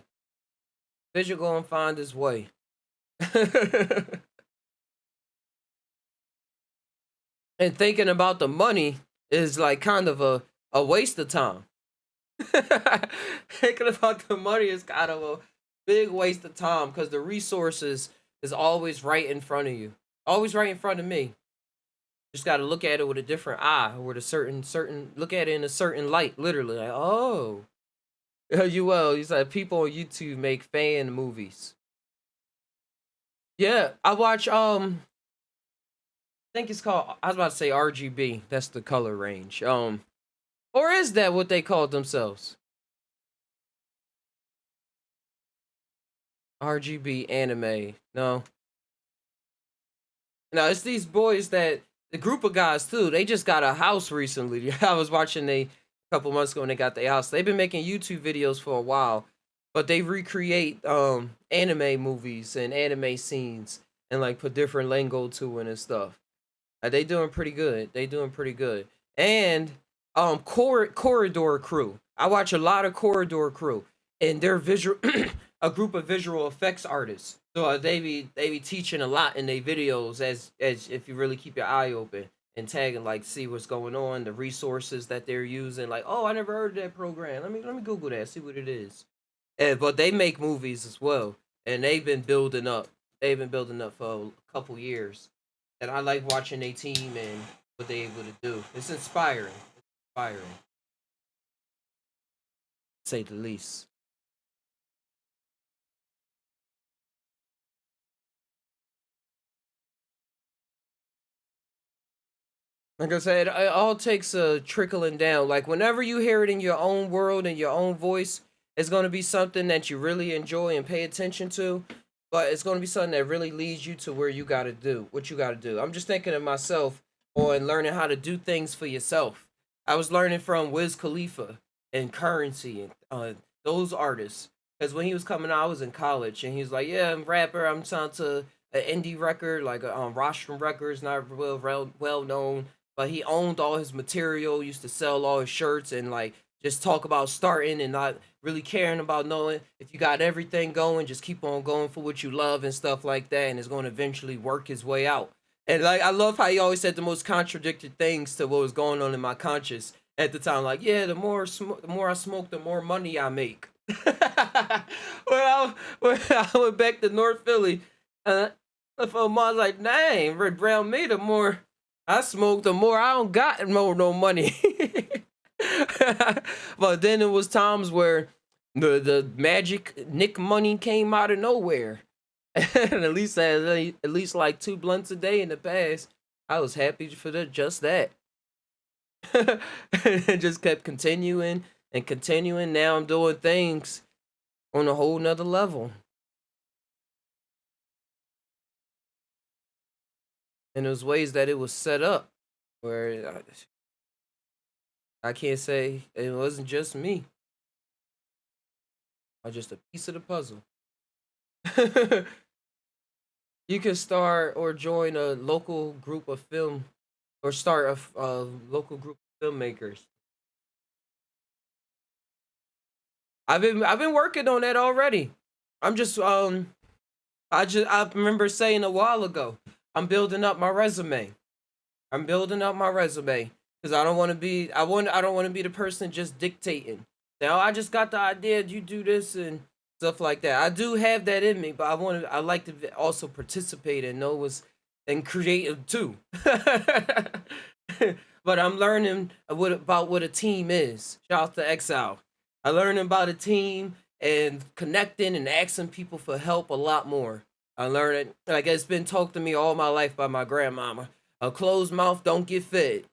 Vision gonna find its way. And thinking about the money is like kind of a waste of time. Thinking about the money is kind of a big waste of time because the resources is always right in front of you, always right in front of me. Just got to look at it with a different eye, or with a certain look at it in a certain light. Literally, like, oh, you will. You said people on YouTube make fan movies. Yeah, I watch. I think it's called. I was about to say RGB. That's the color range. Or is that what they called themselves? RGB anime. No. No, it's these boys that the group of guys too. They just got a house recently. I was watching they a couple months ago when they got their house. They've been making YouTube videos for a while, but they recreate anime movies and anime scenes and like put different lingo to it and stuff. They doing pretty good. They doing pretty good. And Corridor Crew. I watch a lot of Corridor Crew, and they're visual a group of visual effects artists. So they be teaching a lot in their videos as if you really keep your eye open and tag and like see what's going on, the resources that they're using. Like, oh, I never heard of that program. Let me Google that, see what it is. And but they make movies as well, and they've been building up. They've been building up for a couple years, and I like watching their team and what they able to do. It's inspiring. Inspiring, to say the least. Like I said, it all takes a trickling down. Like whenever you hear it in your own world and your own voice, it's gonna be something that you really enjoy and pay attention to. But it's gonna be something that really leads you to where you gotta do what you gotta do. I'm just thinking of myself on learning how to do things for yourself. I was learning from Wiz Khalifa and Currency and those artists. Because when he was coming out, I was in college, and he was like, "Yeah, I'm a rapper. I'm signed to an indie record, like Rostrum Records, not well known, but he owned all his material, used to sell all his shirts, and like just talk about starting and not really caring about knowing if you got everything going, just keep on going for what you love and stuff like that, and it's going to eventually work his way out." And like I love how he always said the most contradicted things to what was going on in my conscious at the time. Like, yeah, the more I smoke, the more money I make. When I went back to North Philly, uh, for my like, dang, Red Brown me, the more I smoke, the more I don't got no money. But then it was times where the magic Nick money came out of nowhere. And at least like two blunts a day in the past. I was happy for just that. And just kept continuing and continuing. Now I'm doing things on a whole nother level. And there's ways that it was set up where I can't say it wasn't just me. I just a piece of the puzzle. You can start or join a local group of film, or start a local group of filmmakers. I've been working on that already. I'm just I remember saying a while ago, I'm building up my resume. I'm building up my resume because I don't want to be the person just dictating. Now I just got the idea. You do this and stuff like that. I do have that in me, but I like to also participate and know what's and creative too. But I'm learning about what a team is. Shout out to Exile. I learned about a team and connecting and asking people for help a lot more. I learned it like it's been taught to me all my life by my grandmama. A closed mouth don't get fed.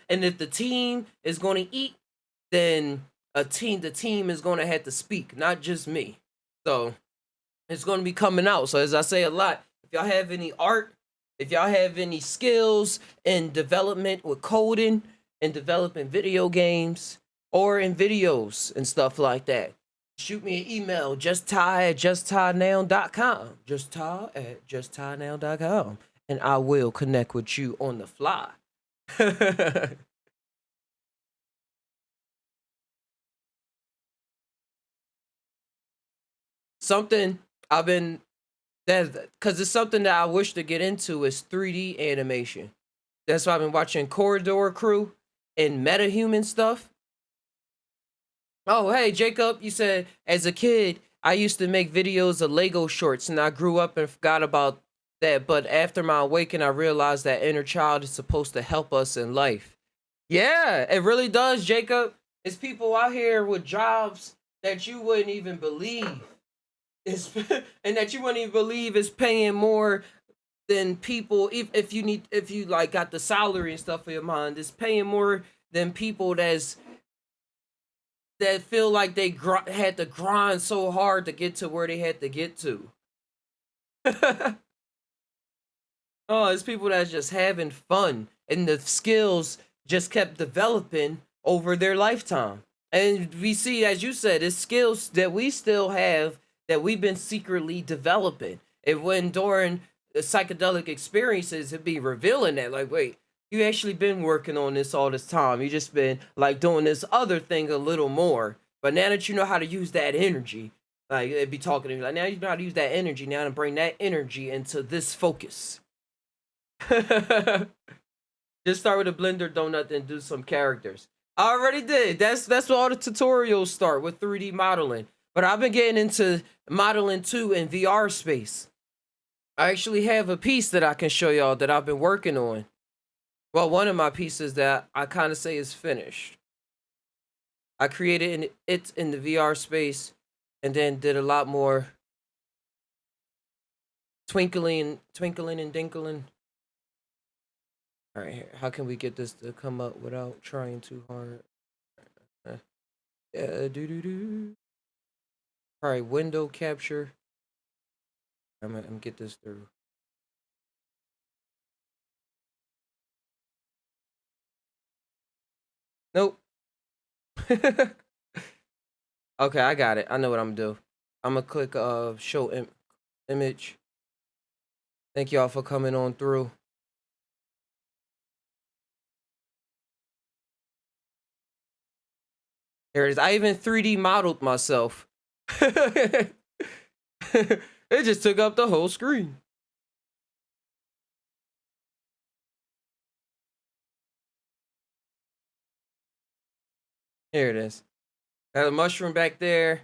And if the team is going to eat, then the team is going to have to speak, not just me. So it's going to be coming out. So as I say a lot, if y'all have any art, if y'all have any skills in development with coding and developing video games or in videos and stuff like that, shoot me an email, justty@justtynow.com. Justty@justtynow.com. And I will connect with you on the fly. Something I've been that because it's something that I wish to get into is 3D animation. That's why I've been watching Corridor Crew and MetaHuman stuff. Oh, hey, Jacob, you said as a kid, I used to make videos of Lego shorts and I grew up and forgot about that. But after my awakening, I realized that inner child is supposed to help us in life. Yeah, it really does, Jacob. It's people out here with jobs that you wouldn't even believe. It's, and that you wouldn't even believe is paying more than people if you like got the salary and stuff for your mind. It's paying more than people that feel like they had to grind so hard to get to where they had to get to. Oh, it's people that's just having fun and the skills just kept developing over their lifetime. And we see, as you said, it's skills that we still have that we've been secretly developing. And when during the psychedelic experiences, it'd be revealing that, like, wait, you actually been working on this all this time. You just been like doing this other thing a little more. But now that you know how to use that energy, like it'd be talking to you like now you know how to use that energy now to bring that energy into this focus. Just start with a blender donut and do some characters. I already did. That's what all the tutorials start with 3D modeling. But I've been getting into modeling too in VR space. I actually have a piece that I can show y'all that I've been working on. Well, one of my pieces that I kind of say is finished. I created it in the VR space and then did a lot more twinkling and dinkling. All right, here. How can we get this to come up without trying too hard? Yeah, do. All right, window capture. I'm gonna get this through. Nope. Okay, I got it. I know what I'm gonna do. I'm gonna click show image. Thank y'all for coming on through. Here it is. I even 3D modeled myself. It just took up the whole screen. Here it is. Got a mushroom back there.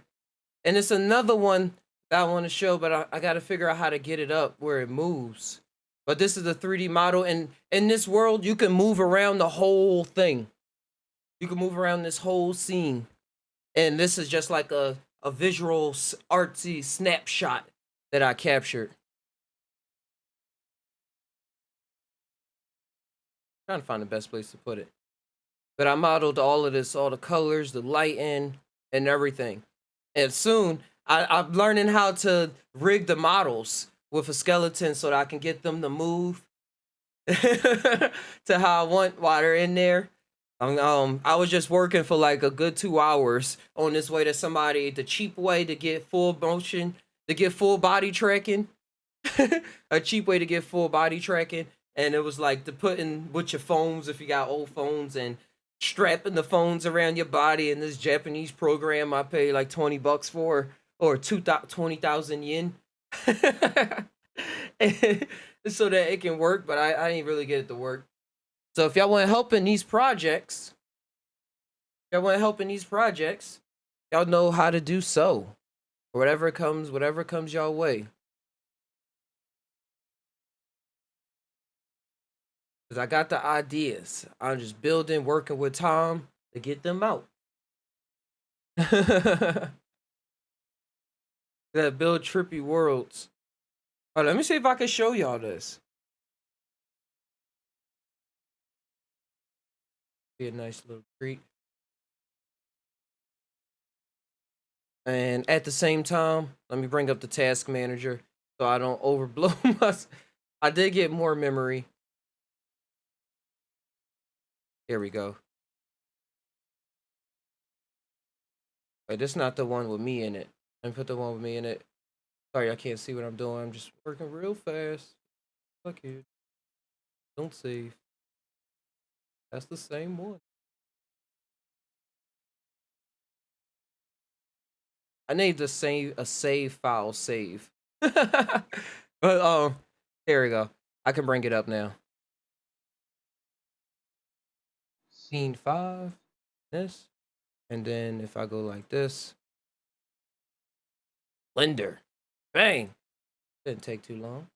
And it's another one that I want to show, but I got to figure out how to get it up where it moves. But this is a 3D model. And in this world, you can move around the whole thing. You can move around this whole scene. And this is just like a visual artsy snapshot that I captured. Trying to find the best place to put it. But I modeled all of this, all the colors, the lighting, and everything. And soon I'm learning how to rig the models with a skeleton so that I can get them to move to how I want while they're in there. I was just working for like a good 2 hours on this way to somebody, the cheap way to get full motion, to get full body tracking, a cheap way to get full body tracking. And it was like to put in with your phones if you got old phones and strapping the phones around your body in this Japanese program I paid like $20 for or 20,000 yen. So that it can work, but I didn't really get it to work. So if y'all want help in these projects, y'all know how to do so. Whatever comes y'all way. Cause I got the ideas. I'm just building, working with Tom to get them out. That build trippy worlds. Oh, let me see if I can show y'all this. Be a nice little treat. And at the same time, let me bring up the task manager so I don't overblow my. I did get more memory. Here we go. Wait, this is not the one with me in it. Let me put the one with me in it. Sorry, I can't see what I'm doing. I'm just working real fast. Fuck you. Don't save. That's the same one. I need to save a save file save. But here we go. I can bring it up now. Scene 5. This. And then if I go like this. Blender. Bang. Didn't take too long.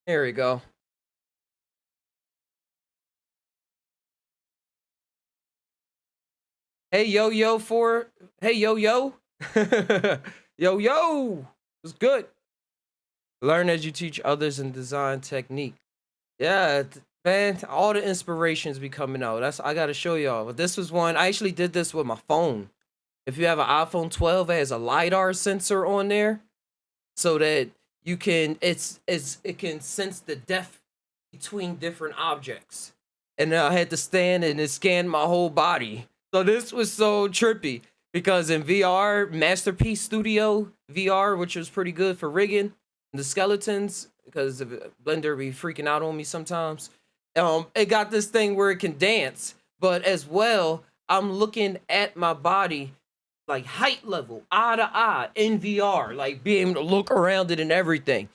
Here we go. Hey yo yo for hey yo yo. Yo yo. It's good. Learn as you teach others and design technique. Yeah, man, all the inspirations be coming out. I gotta show y'all. But this was one. I actually did this with my phone. If you have an iPhone 12, it has a LiDAR sensor on there, so that you can it can sense the depth between different objects. And I had to stand and it scanned my whole body. So this was so trippy because in VR, Masterpiece Studio VR, which was pretty good for rigging the skeletons, because the Blender be freaking out on me sometimes. It got this thing where it can dance, but as well, I'm looking at my body like height level, eye to eye in VR, like being able to look around it and everything.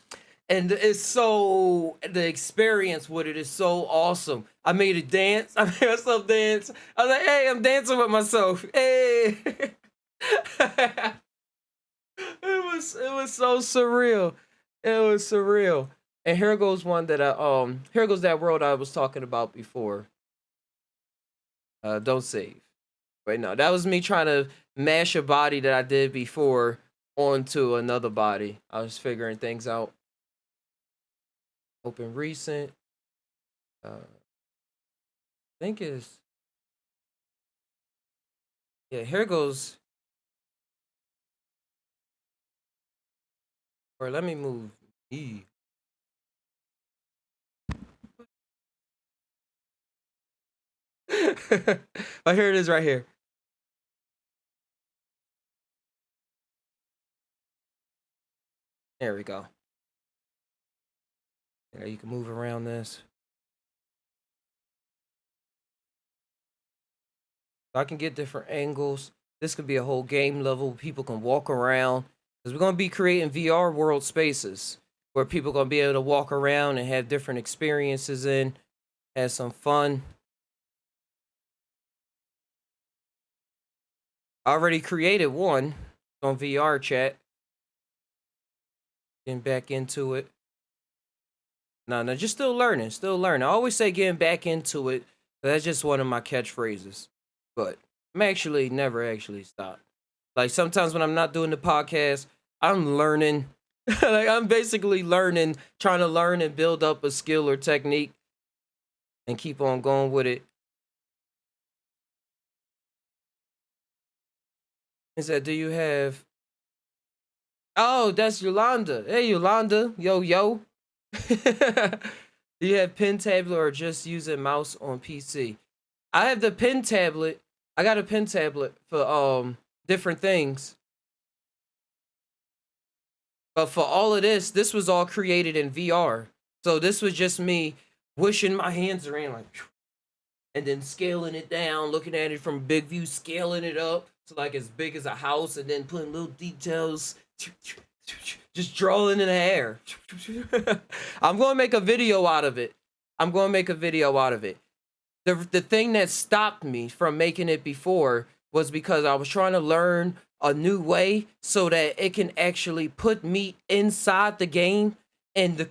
And it's so, the experience with it is so awesome. I made a dance. I made myself dance. I was like, hey, I'm dancing with myself. Hey. It was so surreal. It was surreal. And here goes one that here goes that world I was talking about before. Don't save. Right now, that was me trying to mash a body that I did before onto another body. I was figuring things out. Open recent. I think it's, yeah, here goes. Or let me move E. Oh, here it is right here. There we go. Yeah, you can move around this. So I can get different angles. This could be a whole game level. People can walk around. Because we're going to be creating VR world spaces where people are going to be able to walk around and have different experiences in, have some fun. I already created one on VR chat. Getting back into it. No, just still learning, still learning. I always say getting back into it. That's just one of my catchphrases. But I'm actually never actually stopped. Like sometimes when I'm not doing the podcast, I'm learning. Like I'm basically learning, trying to learn and build up a skill or technique and keep on going with it. Is that, do you have, oh, that's Yolanda. Hey Yolanda. Yo yo. Do you have pen tablet or just using mouse on PC? I have the pen tablet. I got a pen tablet for different things. But for all of this was all created in VR. So this was just me wishing my hands around like, and then scaling it down, looking at it from big view, scaling it up to like as big as a house, and then putting little details, just drawing in the air. I'm going to make a video out of it. The thing that stopped me from making it before was because I was trying to learn a new way so that it can actually put me inside the game, and the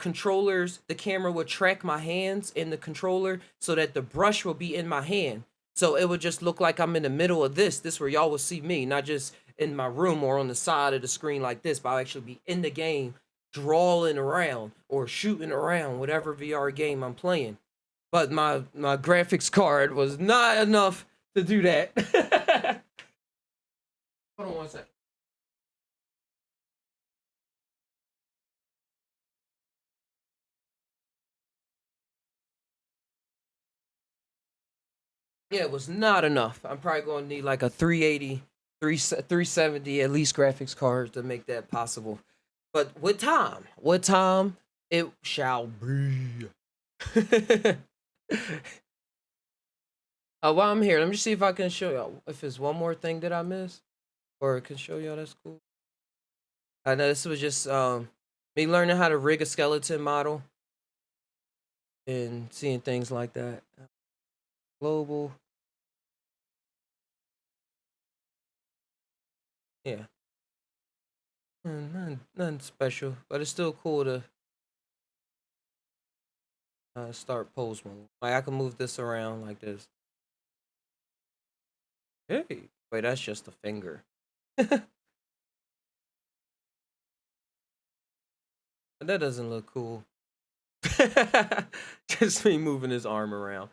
camera would track my hands in the controller so that the brush will be in my hand. So it would just look like I'm in the middle of this where y'all will see me, not just in my room or on the side of the screen like this, but I'll actually be in the game drawing around or shooting around whatever VR game I'm playing. But my graphics card was not enough to do that. Hold on one second. Yeah, it was not enough. I'm probably going to need like a 380, 370 at least graphics cards to make that possible. But with time, it shall be. While I'm here, let me see if I can show y'all if there's one more thing that I missed or I can show y'all. That's cool. I know this was just me learning how to rig a skeleton model and seeing things like that. Global, yeah, nothing special, but it's still cool to start pose mode. Like I can move this around like this. Hey, wait, that's just a finger. That doesn't look cool. Just me moving his arm around.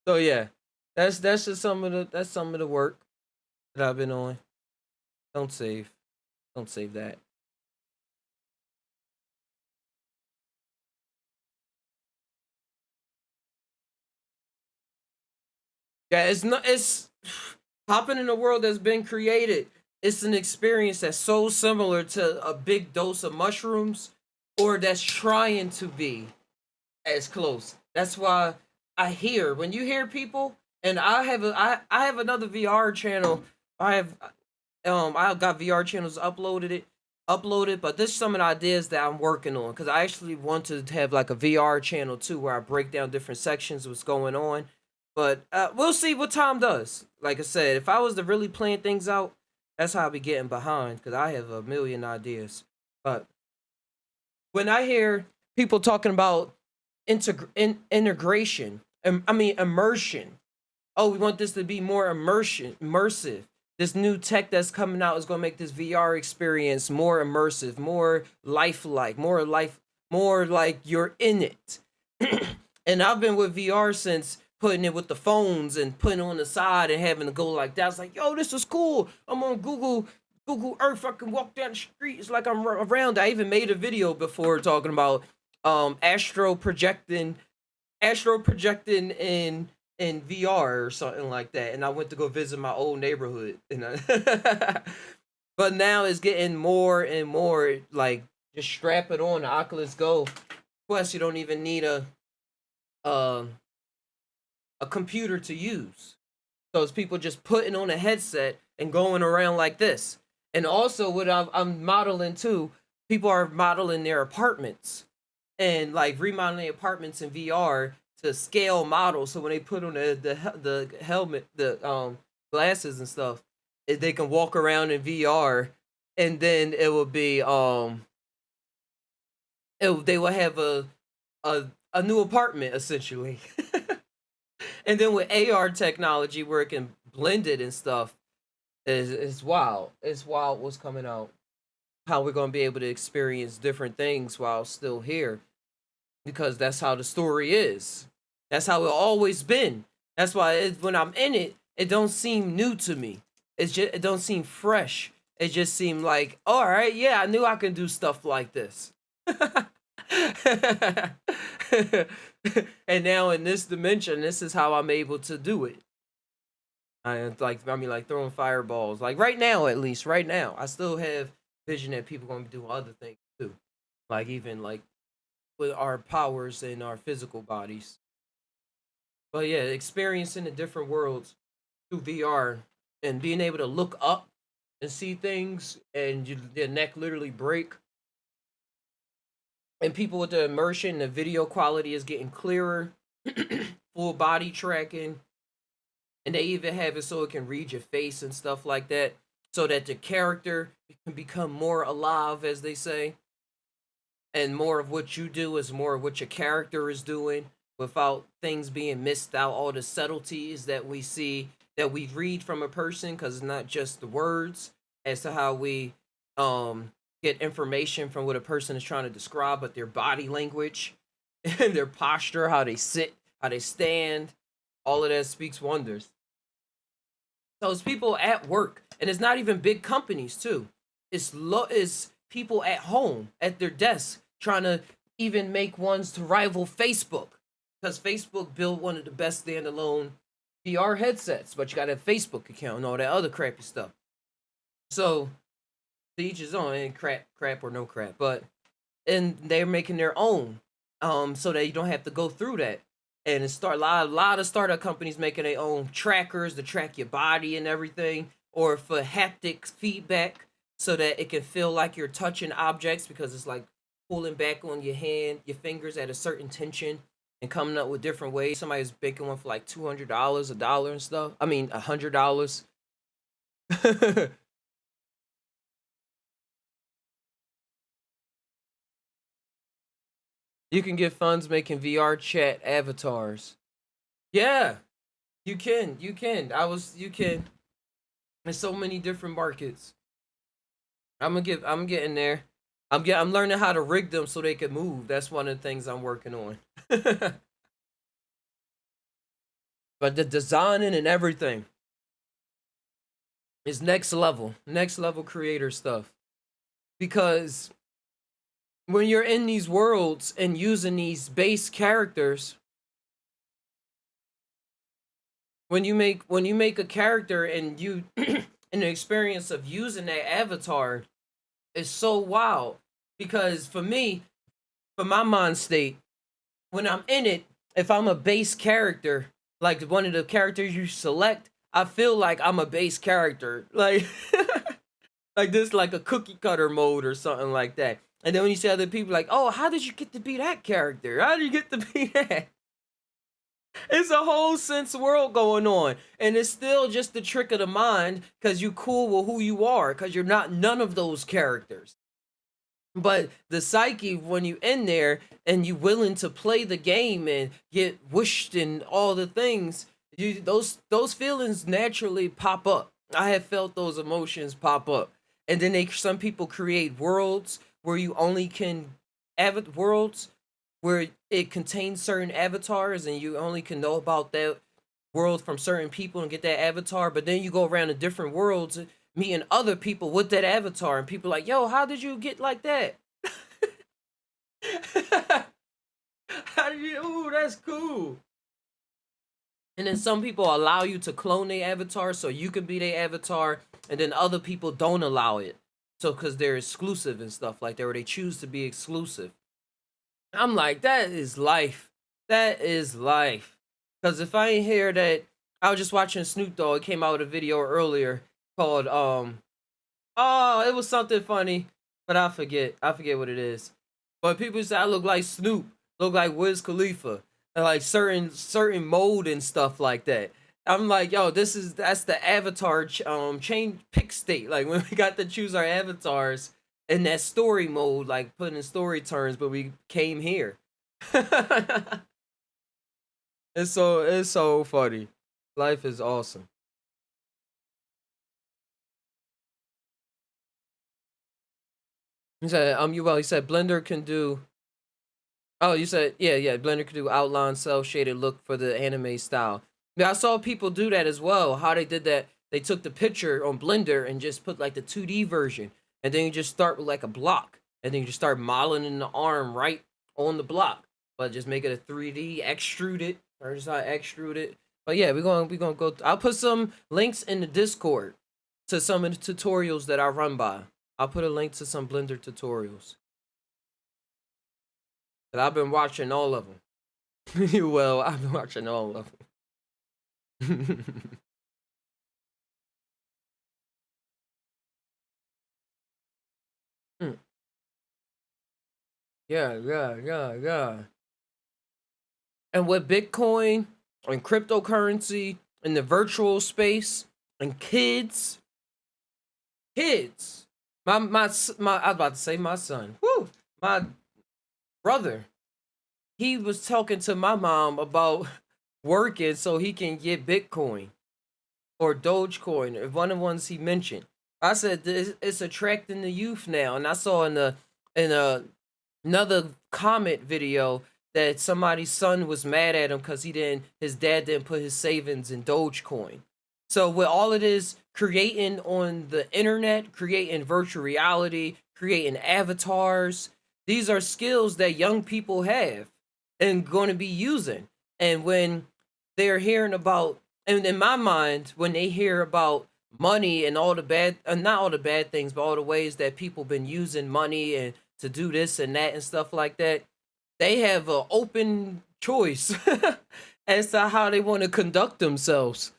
So yeah, that's just some of the work that I've been on. Don't save. Don't save that. Yeah, it's not it's hopping in a world that's been created. It's an experience that's so similar to a big dose of mushrooms or that's trying to be as close. That's why I hear when you hear people, and I have another VR channel. I have I got VR channels uploaded, but this is some of the ideas that I'm working on because I actually want to have like a VR channel too where I break down different sections of what's going on. But we'll see what Tom does. Like I said, if I was to really plan things out, that's how I'll be getting behind because I have a million ideas. But when I hear people talking about integration, I mean immersion. Oh, we want this to be more immersive. This new tech that's coming out is going to make this VR experience more immersive, more lifelike, more like you're in it. And I've been with VR since putting it with the phones and putting it on the side and having to go like that. I was like, yo, this is cool. I'm on Google Earth. I can walk down the street. It's like I'm around. I even made a video before talking about astro projecting in VR or something like that. And I went to go visit my old neighborhood. And but now it's getting more and more like just strap it on the Oculus Go. Plus, you don't even need uh, a computer to use. So it's people just putting on a headset and going around like this. And also, what I'm modeling too, people are modeling their apartments and like remodeling apartments in VR to scale models. So when they put on the helmet, the glasses and stuff, they can walk around in VR, and then it will be they will have a new apartment essentially. And then with AR technology where it can blend it and stuff, is wild. It's wild what's coming out. How we're gonna be able to experience different things while still here. Because that's how the story is. That's how it always been. That's why when I'm in it, it don't seem new to me. It don't seem fresh. It just seemed like, all right, yeah, I knew I can do stuff like this. And now in this dimension, this is how I'm able to do it. I mean, like throwing fireballs. Like right now, at least right now, I still have vision that people gonna be doing other things too. Like even like with our powers and our physical bodies. But yeah, experiencing the different worlds through VR and being able to look up and see things and your neck literally break. And people with the immersion, the video quality is getting clearer, full body tracking, and they even have it so it can read your face and stuff like that, so that the character can become more alive, as they say, and more of what you do is more of what your character is doing without things being missed out, all the subtleties that we see that we read from a person because it's not just the words, as to how we um get information from what a person is trying to describe, but their body language and their posture, how they sit, how they stand, all of that speaks wonders. So it's people at work, and it's not even big companies too. It's people at home at their desk trying to even make ones to rival Facebook, because Facebook built one of the best standalone VR headsets, but you got a Facebook account and all that other crappy stuff. So to each his own, and crap or no crap, but and they're making their own, so that you don't have to go through that. And it's a lot of startup companies making their own trackers to track your body and everything, or for haptic feedback, so that it can feel like you're touching objects, because it's like pulling back on your hand, your fingers at a certain tension, and coming up with different ways. Somebody's making one for like $200, a dollar and stuff. I mean, $100. You can get funds making VR chat avatars. Yeah, you can. You can. You can. There's so many different markets. I'm getting there. I'm learning how to rig them so they can move. That's one of the things I'm working on. But the designing and everything is next level creator stuff. Because when you're in these worlds and using these base characters, when you make a character and you in the experience of using that avatar is so wild. Because for me, for my mind state, when I'm in it, if I'm a base character, like one of the characters you select, I feel like I'm a base character. Like like this, like a cookie cutter mode or something like that. And then when you see other people like, oh, how did you get to be that character? How did you get to be that? It's a whole sense world going on. And it's still just the trick of the mind, because you cool with who you are, because you're not none of those characters. But the psyche, when you in there and you willing to play the game and get wished and all the things, you those feelings naturally pop up. I have felt those emotions pop up. And then some people create worlds where you only can worlds where it contains certain avatars, and you only can know about that world from certain people and get that avatar. But then you go around to different worlds meeting other people with that avatar, and people like, yo, how did you get like that? How did you, ooh, that's cool. And then some people allow you to clone their avatar so you can be their avatar, and then other people don't allow it, so because they're exclusive and stuff like that, or they choose to be exclusive. I'm like, that is life. That is life. Because if I ain't hear that, I was just watching Snoop Dogg. Came out with a video earlier called oh, it was something funny, but I forget what it is. But people say I look like Snoop, look like Wiz Khalifa, and like certain mode and stuff like that. I'm like, yo, that's the avatar change pick state. Like when we got to choose our avatars in that story mode, like putting in story turns, but we came here. It's so funny. Life is awesome. He said, he said Blender can do. Oh, you said, yeah, Blender can do outline, cell shaded look for the anime style. Yeah, I saw people do that as well. How they did that, they took the picture on Blender and just put like the 2D version, and then you just start with like a block, and then you just start modeling in the arm right on the block, but just make it a 3D, extrude it, or just not extrude it. But yeah, we're gonna go. I'll put some links in the Discord to some of the tutorials that I run by. I'll put a link to some Blender tutorials. But I've been watching all of them. Well, I've been watching all of them. Yeah. And with Bitcoin and cryptocurrency and the virtual space and kids, my I was about to say my son. Woo, my brother. He was talking to my mom about working so he can get Bitcoin or Dogecoin, or one of the ones he mentioned. I said it's attracting the youth now, and I saw in a another comment video that somebody's son was mad at him because his dad didn't put his savings in Dogecoin. So with all of this creating on the internet, creating virtual reality, creating avatars, these are skills that young people have and going to be using. And when they're hearing about, and in my mind, when they hear about money and all the bad, not all the bad things, but all the ways that people been using money and to do this and that and stuff like that, they have an open choice as to how they want to conduct themselves.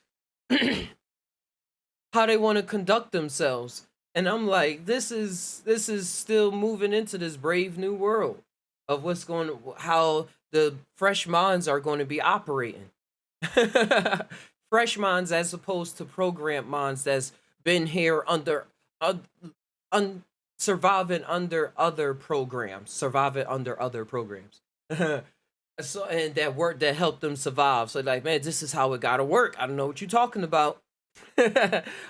How they want to conduct themselves. And I'm like, this is still moving into this brave new world of how the fresh minds are going to be operating. Fresh minds as opposed to programmed minds that's been here under uh, surviving under other programs, so and that work that helped them survive. So like, man, this is how it gotta work. I don't know what you're talking about.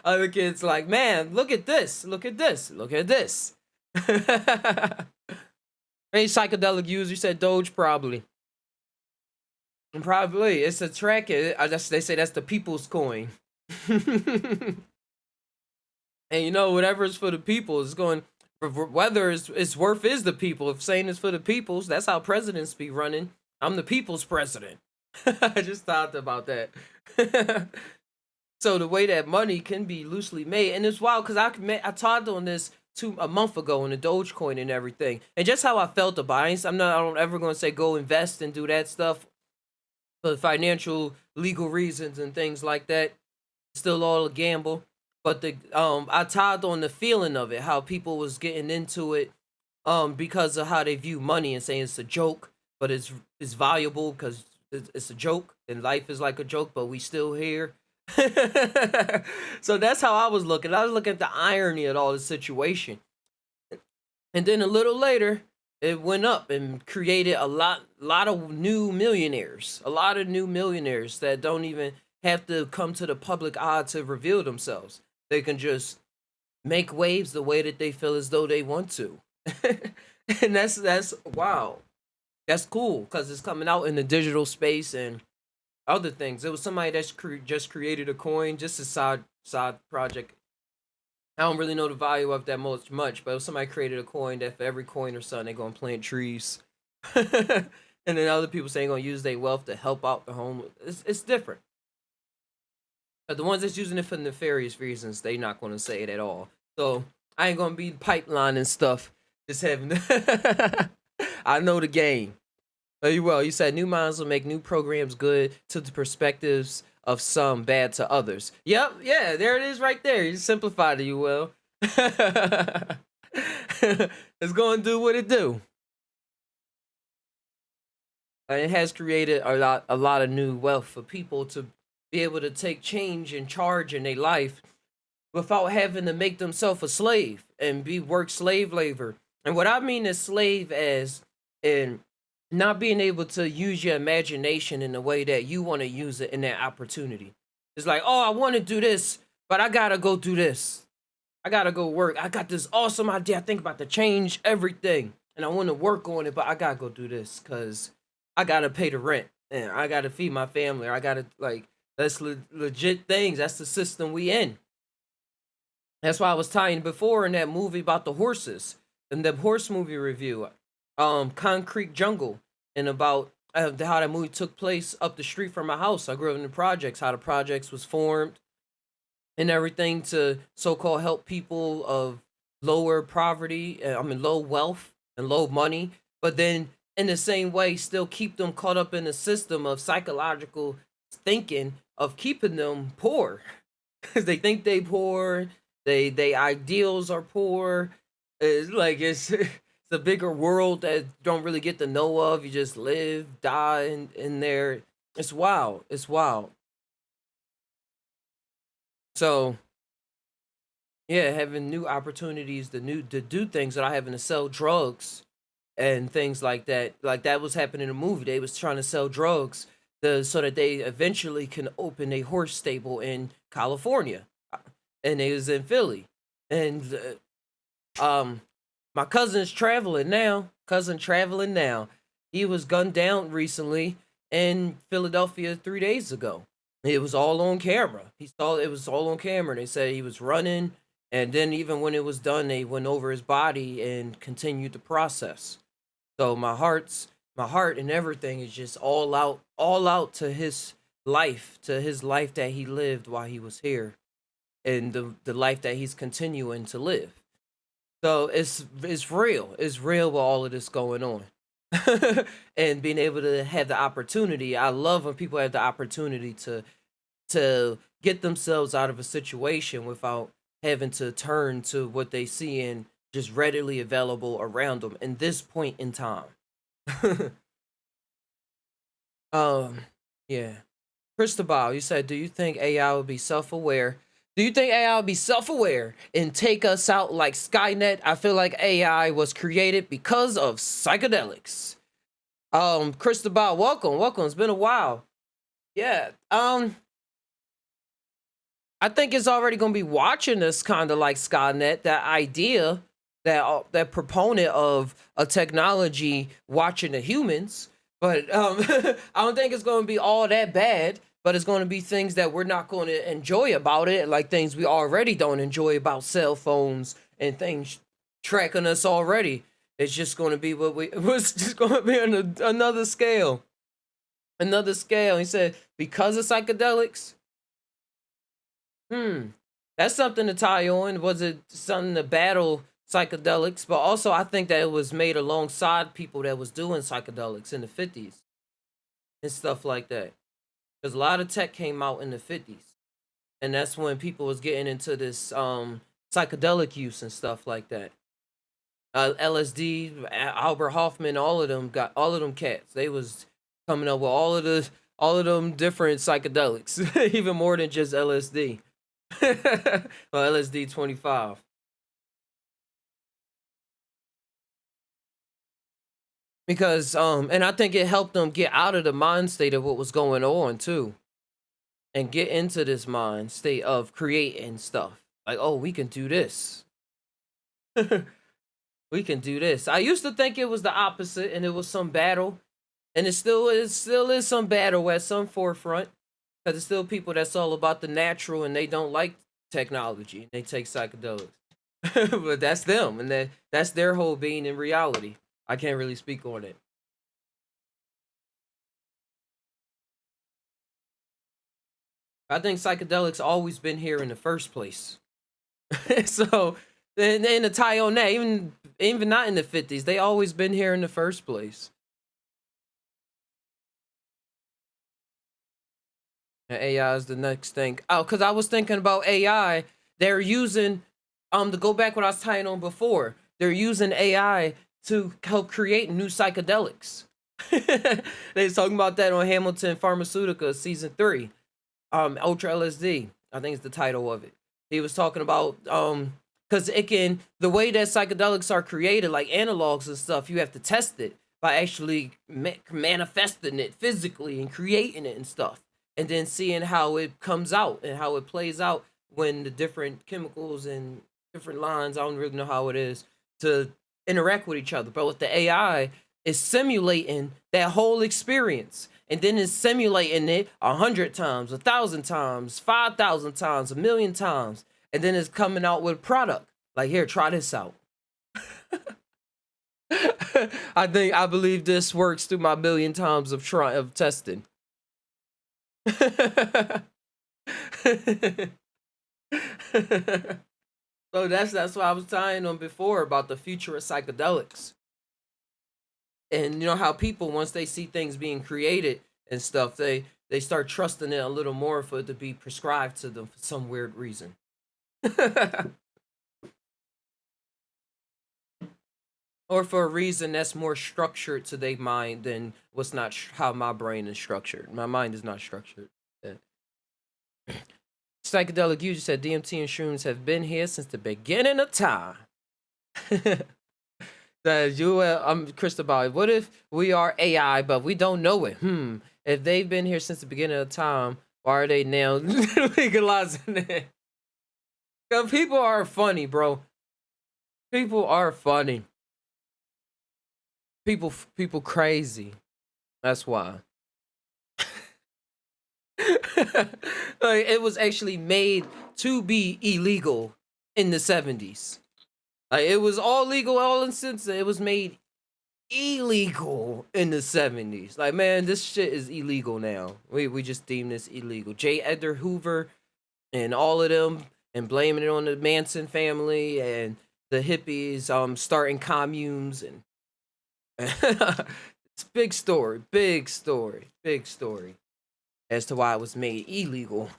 Other kids like, man, look at this, look at this, look at this. Hey, psychedelic user said Doge probably. And probably it's a track. They say that's the people's coin. And you know, whatever's for the people is going. Whether it's worth is the people. If saying it's for the peoples, that's how presidents be running. I'm the people's president. I just thought about that. So the way that money can be loosely made, and it's wild because I talked on this a month ago on the Dogecoin and everything, and just how I felt about it. I don't ever going to say go invest and do that stuff for financial, legal reasons and things like that. Still all a gamble. But I tied on the feeling of it, how people was getting into it because of how they view money and saying it's a joke, but it's valuable because it's a joke and life is like a joke, but we still here. So that's how I was looking. I was looking at the irony of all the situation. And then a little later, it went up and created a lot of new millionaires. A lot of new millionaires that don't even have to come to the public eye to reveal themselves. They can just make waves the way that they feel as though they want to. And that's wow. That's cool because it's coming out in the digital space and other things. It was somebody that's just created a coin, just a side project. I don't really know the value of that much, but if somebody created a coin that for every coin or something, they're gonna plant trees. And then other people saying gonna use their wealth to help out the homeless. It's different. But the ones that's using it for nefarious reasons, they not gonna say it at all. So I ain't gonna be pipeline and stuff. Just having I know the game. Very well. You said new minds will make new programs good to the perspectives of some, bad to others. Yep, yeah, there it is right there. You simplified it, you will. It's going to do what it do. And it has created a lot of new wealth for people to be able to take change and charge in their life without having to make themselves a slave and be work slave labor. And what I mean is slave as in not being able to use your imagination in the way that you want to use it in that opportunity. It's like, oh, I want to do this, but I gotta go do this. I gotta go work. I got this awesome idea. I think about to change everything, and I want to work on it, but I gotta go do this because I gotta pay the rent and I gotta feed my family. Or I gotta that's legit things. That's the system we in. That's why I was tying before in that movie about the horses, in the horse movie review, Concrete Jungle, and about how that movie took place up the street from my house. I grew up in the projects, how the projects was formed, and everything to so-called help people of lower poverty, low wealth and low money, but then in the same way still keep them caught up in the system of psychological thinking of keeping them poor because they think they poor, they ideals are poor. It's like it's a bigger world that don't really get to know of. You just live, die in there. It's wild. It's wild. So yeah, having new opportunities to do things that I having to sell drugs and things like that. Like that was happening in the movie. They was trying to sell drugs so that they eventually can open a horse stable in California. And they was in Philly. And my cousin's traveling now. Cousin traveling now. He was gunned down recently in Philadelphia 3 days ago. It was all on camera. He saw it was all on camera. They said he was running, and then even when it was done, they went over his body and continued the process. So my heart and everything is just all out to his life that he lived while he was here, and the life that he's continuing to live. So it's real. It's real with all of this going on. And being able to have the opportunity. I love when people have the opportunity to get themselves out of a situation without having to turn to what they see and just readily available around them in this point in time. um yeah. Cristobal, you said, do you think AI will be self-aware? Do you think AI will be self-aware and take us out like Skynet? I feel like AI was created because of psychedelics. Cristobal, welcome, welcome. It's been a while. Yeah. I think it's already gonna be watching us kind of like Skynet. That idea, that proponent of a technology watching the humans, but I don't think it's gonna be all that bad. But it's gonna be things that we're not going to enjoy about it, like things we already don't enjoy about cell phones and things tracking us already. It's just gonna be what we. It's just gonna be on another scale, another scale. He said because of psychedelics. Hmm. That's something to tie on. Was it something to battle psychedelics? But also, I think that it was made alongside people that was doing psychedelics in the 50s and stuff like that. Because a lot of tech came out in the 50s. And that's when people was getting into this psychedelic use and stuff like that. LSD, Albert Hoffman, all of them cats. They was coming up with all of them different psychedelics, even more than just LSD. Well, LSD 25. Because and I think it helped them get out of the mind state of what was going on too, and get into this mind state of creating stuff. Like, oh, we can do this. We can do this. I used to think it was the opposite and it was some battle, and it still is some battle at some forefront, because it's still people that's all about the natural and they don't like technology. They take psychedelics. But that's them, and that's their whole being in reality. I can't really speak on it. I think psychedelics always been here in the first place. So and to tie on that, even not in the 50s, they always been here in the first place. And AI is the next thing. Oh, because I was thinking about AI. They're using to go back what I was tying on before. They're using AI to help create new psychedelics. They was talking about that on Hamilton Pharmaceutica season 3. Ultra LSD, I think is the title of it. He was talking about because it can, the way that psychedelics are created, like analogs and stuff, you have to test it by actually manifesting it physically and creating it and stuff, and then seeing how it comes out and how it plays out when the different chemicals and different lines, I don't really know how it is, to interact with each other. But with the AI, it's simulating that whole experience, and then it's simulating it 100 times, 1,000 times, 5,000 times, 1,000,000 times, and then it's coming out with a product. Like, here, try this out. I believe this works through my 1,000,000 times of testing. So that's what I was tying on before about the future of psychedelics. And you know how people, once they see things being created and stuff, they start trusting it a little more for it to be prescribed to them for some weird reason. Or for a reason that's more structured to their mind than what's not how my brain is structured. My mind is not structured. Psychedelic user said DMT and shrooms have been here since the beginning of time. That you, I'm Cristobal. What if we are AI, but we don't know it? If they've been here since the beginning of time, why are they now legalizing it? 'Cause people are funny, bro. People are funny. People crazy. That's why. Like it was actually made to be illegal in the 70s. Like it was all legal all in since it was made illegal in the 70s. Like man, this shit is illegal now. We just deem this illegal. J. Edgar Hoover and all of them and blaming it on the Manson family and the hippies starting communes and it's big story, big story, big story as to why it was made illegal.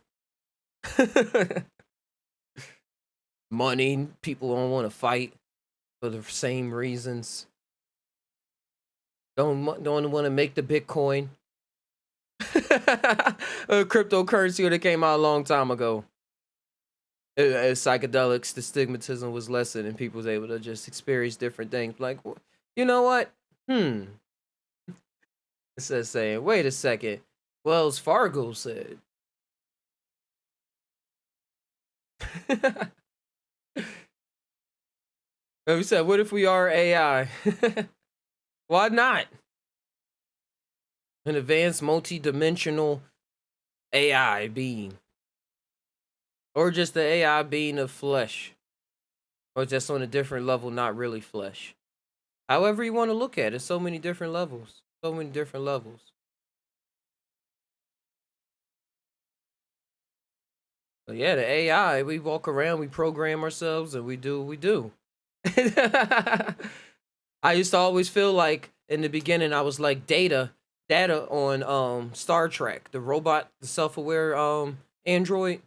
Money, people don't want to fight for the same reasons. Don't want to make the Bitcoin. A cryptocurrency that came out a long time ago. As psychedelics, the stigmatism was lessened and people was able to just experience different things. Like, you know what? It says saying, wait a second. Wells Fargo said. We said, what if we are AI? Why not? An advanced multi-dimensional AI being. Or just the AI being of flesh. Or just on a different level, not really flesh. However you want to look at it, so many different levels. So many different levels. But yeah, the AI, we walk around, we program ourselves, and we do what we do. I used to always feel like in the beginning I was like data on Star Trek, the robot, the self-aware android.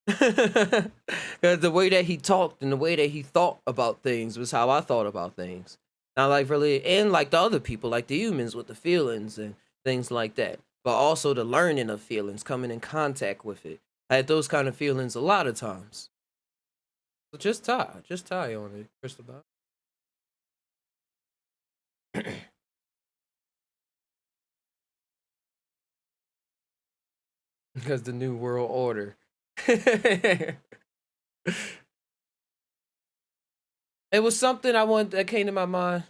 The way that he talked and the way that he thought about things was how I thought about things. Not like really, and like the other people, like the humans with the feelings and things like that. But also the learning of feelings, coming in contact with it. I had those kind of feelings a lot of times. So just tie on it, Christopher. Because the new world order. It was something I wanted that came to my mind.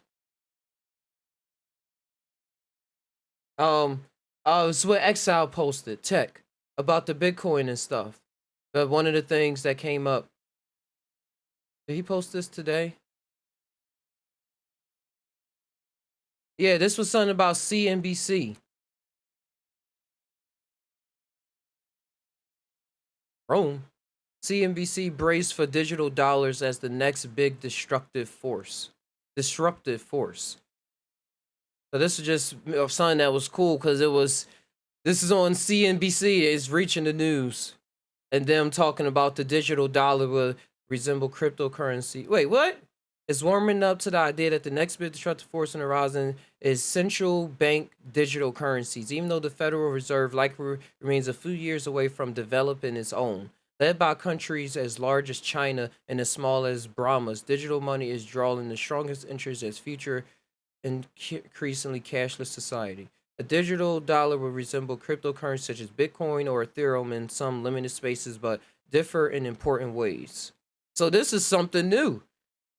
It's what Exile posted, tech, about the Bitcoin and stuff. But one of the things that came up. Did he post this today? Yeah, this was something about CNBC. Rome. CNBC braced for digital dollars as the next big destructive force. Disruptive force. So this is just something that was cool because this is on CNBC. It's reaching the news. And them talking about the digital dollar will resemble cryptocurrency. Wait, what? It's warming up to the idea that the next big disruptive force in the horizon is central bank digital currencies, even though the Federal Reserve likely remains a few years away from developing its own. Led by countries as large as China and as small as Brahmas, digital money is drawing the strongest interest as future increasingly cashless society. A digital dollar will resemble cryptocurrencies such as Bitcoin or Ethereum in some limited spaces, but differ in important ways. So this is something new.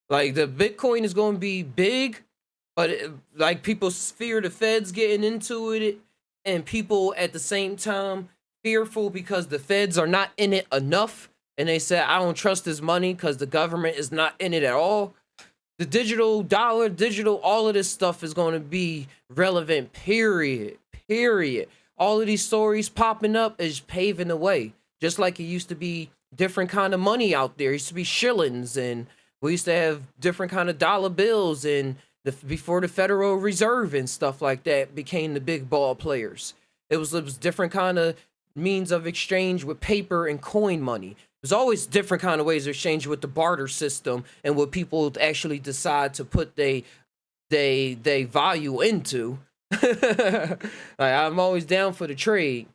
Like the Bitcoin is going to be big, but like people fear the feds getting into it, and people at the same time fearful because the feds are not in it enough, and they said I don't trust this money because the government is not in it at all. The digital dollar, digital, all of this stuff is going to be relevant. Period. Period. All of these stories popping up is paving the way, just like it used to be different kind of money out there. It used to be shillings and we used to have different kind of dollar bills and before the Federal Reserve and stuff like that became the big ball players. It was different kind of means of exchange with paper and coin money. There's always different kind of ways of exchange with the barter system and what people actually decide to put they value into. Like I'm always down for the trade.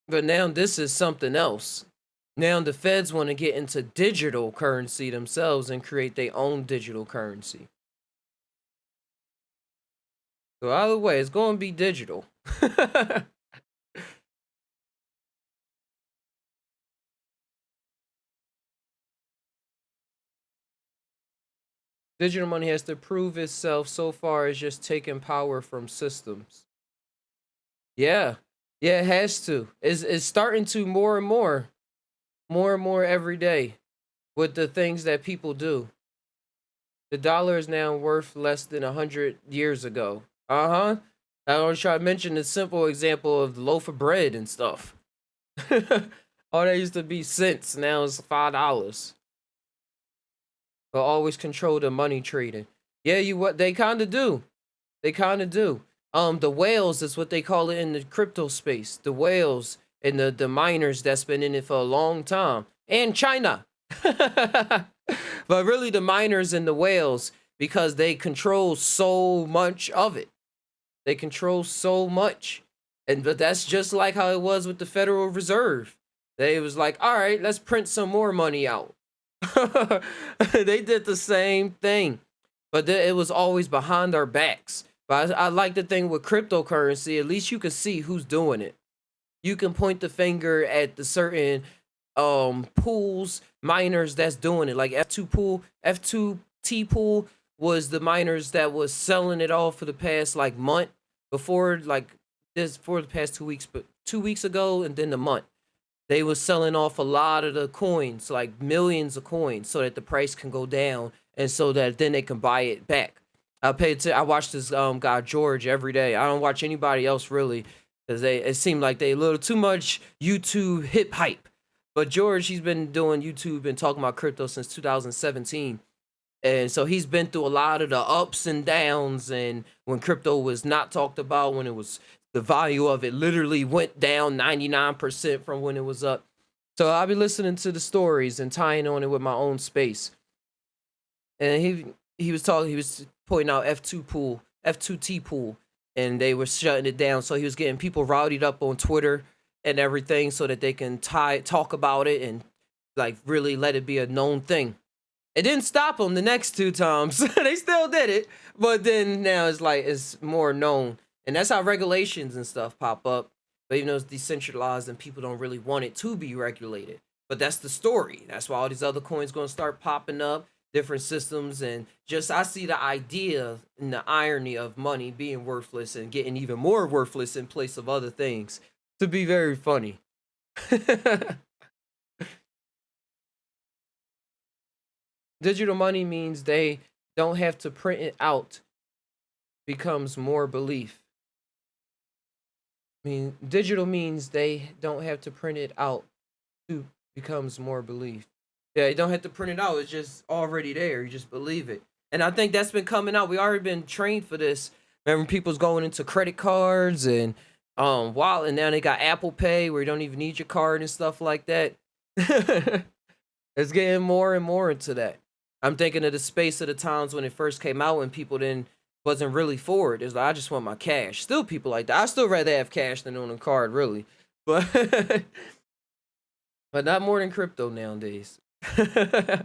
But now this is something else. Now the feds want to get into digital currency themselves and create their own digital currency. So either way, it's going to be digital. Digital money has to prove itself so far as just taking power from systems. Yeah. Yeah, it has to. It's starting to more and more every day with the things that people do. The dollar is now worth less than 100 years ago. Uh-huh. I always try to mention the simple example of the loaf of bread and stuff. All that used to be cents, now it's $5. But always control the money trading. Yeah, you what they kind of do. They kind of do. The whales is what they call it in the crypto space. The whales and the miners that's been in it for a long time. And China. But really the miners and the whales because they control so much of it. They control so much. And but that's just like how it was with the Federal Reserve. They was like, all right, let's print some more money out. They did the same thing. But it was always behind our backs. But I like the thing with cryptocurrency, at least you can see who's doing it. You can point the finger at the certain pools, miners that's doing it. Like F2T pool was the miners that was selling it all for the past like month before like this for the past 2 weeks, but 2 weeks ago and then the month. They was selling off a lot of the coins, like millions of coins, so that the price can go down and so that then they can buy it back. I watch this guy George every day. I don't watch anybody else really because it seemed like they a little too much YouTube hip hype. But George, he's been doing YouTube and talking about crypto since 2017. And so he's been through a lot of the ups and downs and when crypto was not talked about, when it was the value of it literally went down 99% from when it was up. So I'll be listening to the stories and tying on it with my own space. And he was pointing out F2T pool, and they were shutting it down. So he was getting people rowdied up on Twitter and everything so that they can talk about it and like really let it be a known thing. It didn't stop them the next two times. They still did it, but then now it's like it's more known. And that's how regulations and stuff pop up. But even though it's decentralized and people don't really want it to be regulated. But that's the story. That's why all these other coins going to start popping up, different systems. And just I see the idea and the irony of money being worthless and getting even more worthless in place of other things to be very funny. Digital money means they don't have to print it out, becomes more belief. I mean, digital means they don't have to print it out to becomes more belief. Yeah, you don't have to print it out. It's just already there. You just believe it. And I think that's been coming out. We already been trained for this. Remember people's going into credit cards and wallet, and now they got Apple Pay where you don't even need your card and stuff like that. It's getting more and more into that. I'm thinking of the space of the times when it first came out when people then wasn't really for it. It's like I just want my cash. Still people like that. I still rather have cash than on a card, really. But but not more than crypto nowadays. I'd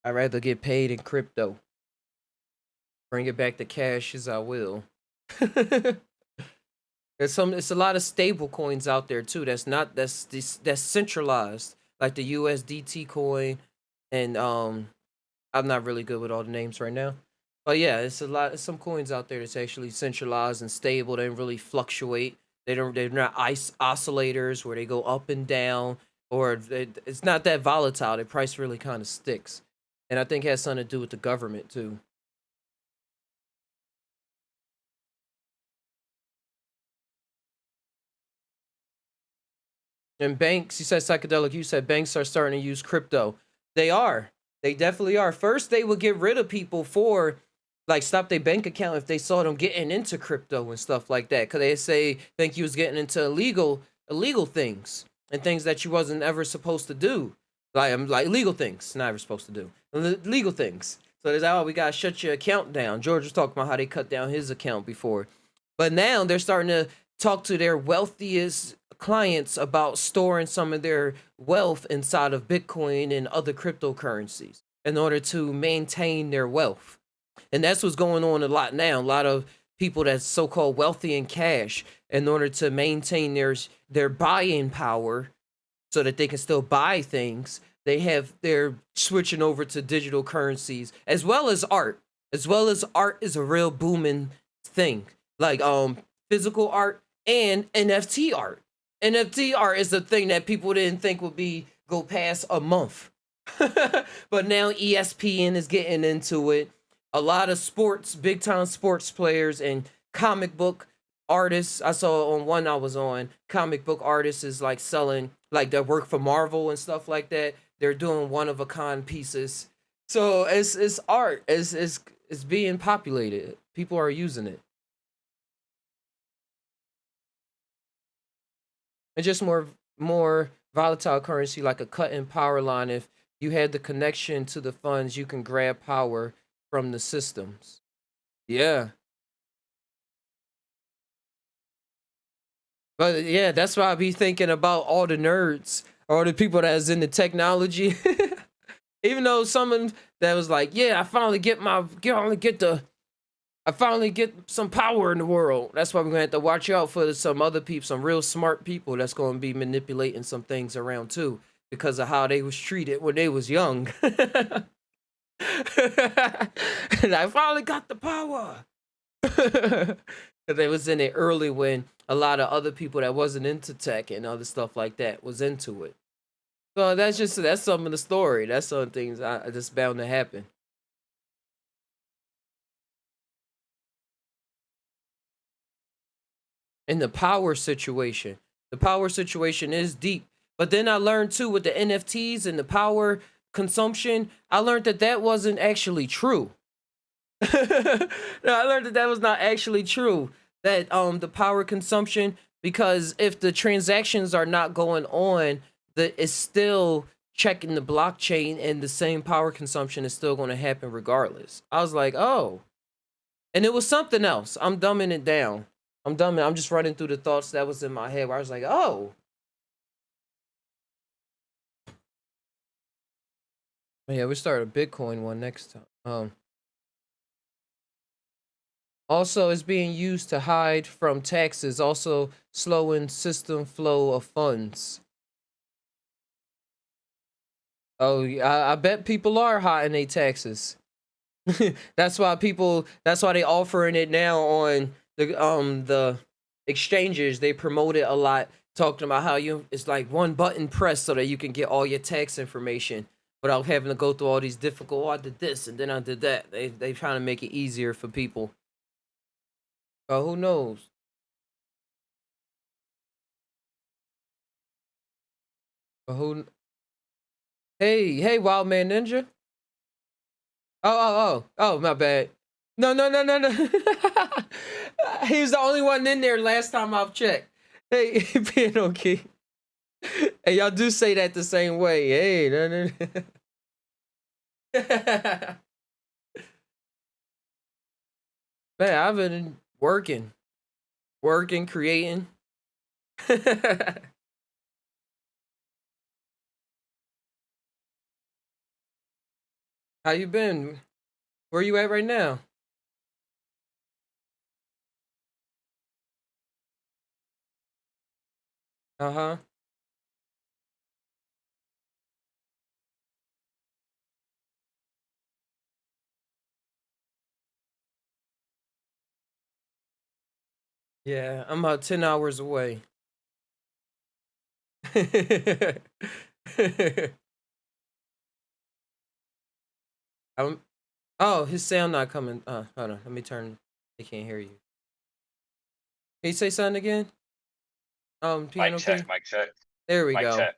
rather get paid in crypto. Bring it back to cash as I will. It's a lot of stable coins out there too. That's centralized, like the USDT coin, and I'm not really good with all the names right now. But yeah, it's a lot. Some coins out there that's actually centralized and stable. They don't really fluctuate. They're not ice oscillators where they go up and down, or it's not that volatile. The price really kind of sticks, and I think it has something to do with the government too. And banks, you said psychedelic, you said banks are starting to use crypto. They are. They definitely are. First, they would get rid of people for, like, stop their bank account if they saw them getting into crypto and stuff like that. Because they say, think you was getting into illegal things and things that you wasn't ever supposed to do. Like, I'm like, legal things, not ever supposed to do. Legal things. So there's, oh, we got to shut your account down. George was talking about how they cut down his account before. But now they're starting to talk to their wealthiest clients about storing some of their wealth inside of Bitcoin and other cryptocurrencies. in order to maintain their wealth. And that's what's going on a lot now. A lot of people that's so-called wealthy in cash, in order to maintain their buying power so that they can still buy things, they're switching over to digital currencies as well as art. As well as art is a real booming thing. Like physical art and NFT art. NFT art is the thing that people didn't think would be go past a month. But now ESPN is getting into it. A lot of sports, big time sports players and comic book artists. I saw on one I was on, comic book artists is like selling like their work for Marvel and stuff like that. They're doing one of a kind pieces. So it's art. It's being populated. People are using it. And just more volatile currency like a cut in power line. If you had the connection to the funds, you can grab power from the systems. Yeah. But yeah, that's why I be thinking about all the nerds or the people that's in the technology. Even though someone that was like, yeah, I finally get some power in the world. That's why we're gonna have to watch out for some other people, some real smart people that's gonna be manipulating some things around too, because of how they was treated when they was young. And I finally got the power. They was in it early when a lot of other people that wasn't into tech and other stuff like that was into it. So that's some of the story. That's some things that's bound to happen. In the power situation is deep. But then I learned too with the NFTs and the power consumption, I learned that that wasn't actually true. No, I learned that that was not actually true. That the power consumption, because if the transactions are not going on, it's still checking the blockchain and the same power consumption is still going to happen regardless. I was like, oh, and it was something else. I'm dumbing it down. I'm just running through the thoughts that was in my head where I was like, oh, yeah, we start a Bitcoin one next time. Also, it's being used to hide from taxes, also slowing system flow of funds. Oh, yeah, I bet people are hiding their taxes. That's why they offering it now on the exchanges. They promote it a lot, talking about how it's like one button press so that you can get all your tax information without having to go through all these difficult, oh, I did this and then I did that. They trying to make it easier for people. Who knows? Who hey, Wild Man Ninja. Oh, my bad. No, no, no, no, no. He was the only one in there last time I've checked. Hey, Piano Key. Hey, y'all do say that the same way. Hey, no, no, no. Man, I've been working, creating. How you been? Where you at right now? Uh-huh. Yeah, I'm about 10 hours away. I'm, oh, his sound not coming. Hold on. Let me turn. They can't hear you. Can you say something again? Mic Piano check, key. mic check, There we mic go. check.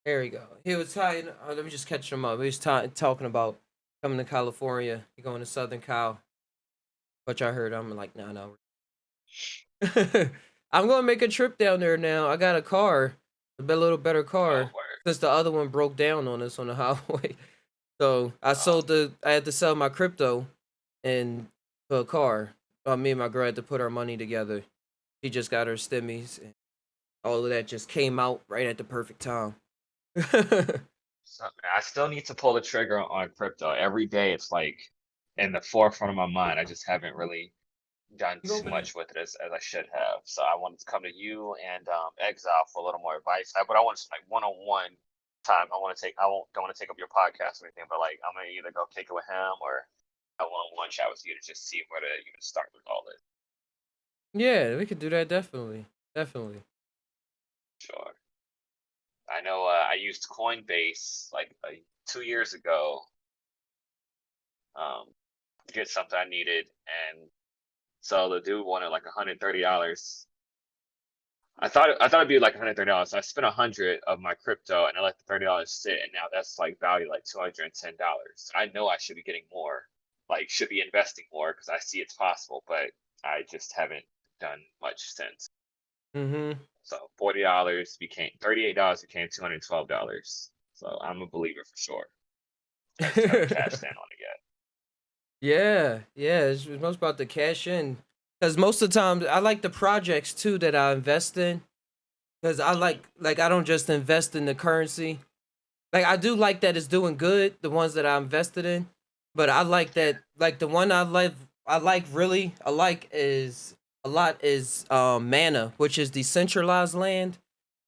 There we go. He was talking. Let me just catch him up. He was talking about coming to California. He going to Southern Cal, which I heard. I'm like, no, no. I'm gonna make a trip down there now. I got a car, little better Oh, car, word. since the other one broke down on us on the highway. So I had to sell my crypto and for a car. Me and my girl had to put our money together. She just got her stimmies, and all of that just came out right at the perfect time. So I still need to pull the trigger on crypto. Every day it's like in the forefront of my mind. I just haven't really done You go too over there. much with it as I should have. So I wanted to come to you and Exile for a little more advice. But I want to like one-on-one time. I won't don't want to take up your podcast or anything, but like I'm gonna either go kick it with him or a one-on-one chat with you to just see where to even start with all this. Yeah, we could do that definitely. Definitely. Sure. I know I used Coinbase like 2 years ago to get something I needed, and so the dude wanted like $130. I thought it'd be like $130. So I spent 100 of my crypto and I let the $30 sit, and now that's like valued like $210. I know I should be getting more, like should be investing more because I see it's possible, but I just haven't done much since. Mm-hmm. So $40 became $38 became $212. So I'm a believer for sure. I just haven't cashed in on it yet. Yeah, yeah. It's most about the cash in, because most of the time I like the projects too that I invest in. Because I Hmm. like I don't just invest in the currency. Like I do like that it's doing good, the ones that I invested in, but I like that like the one I like is a lot is Mana, which is decentralized land,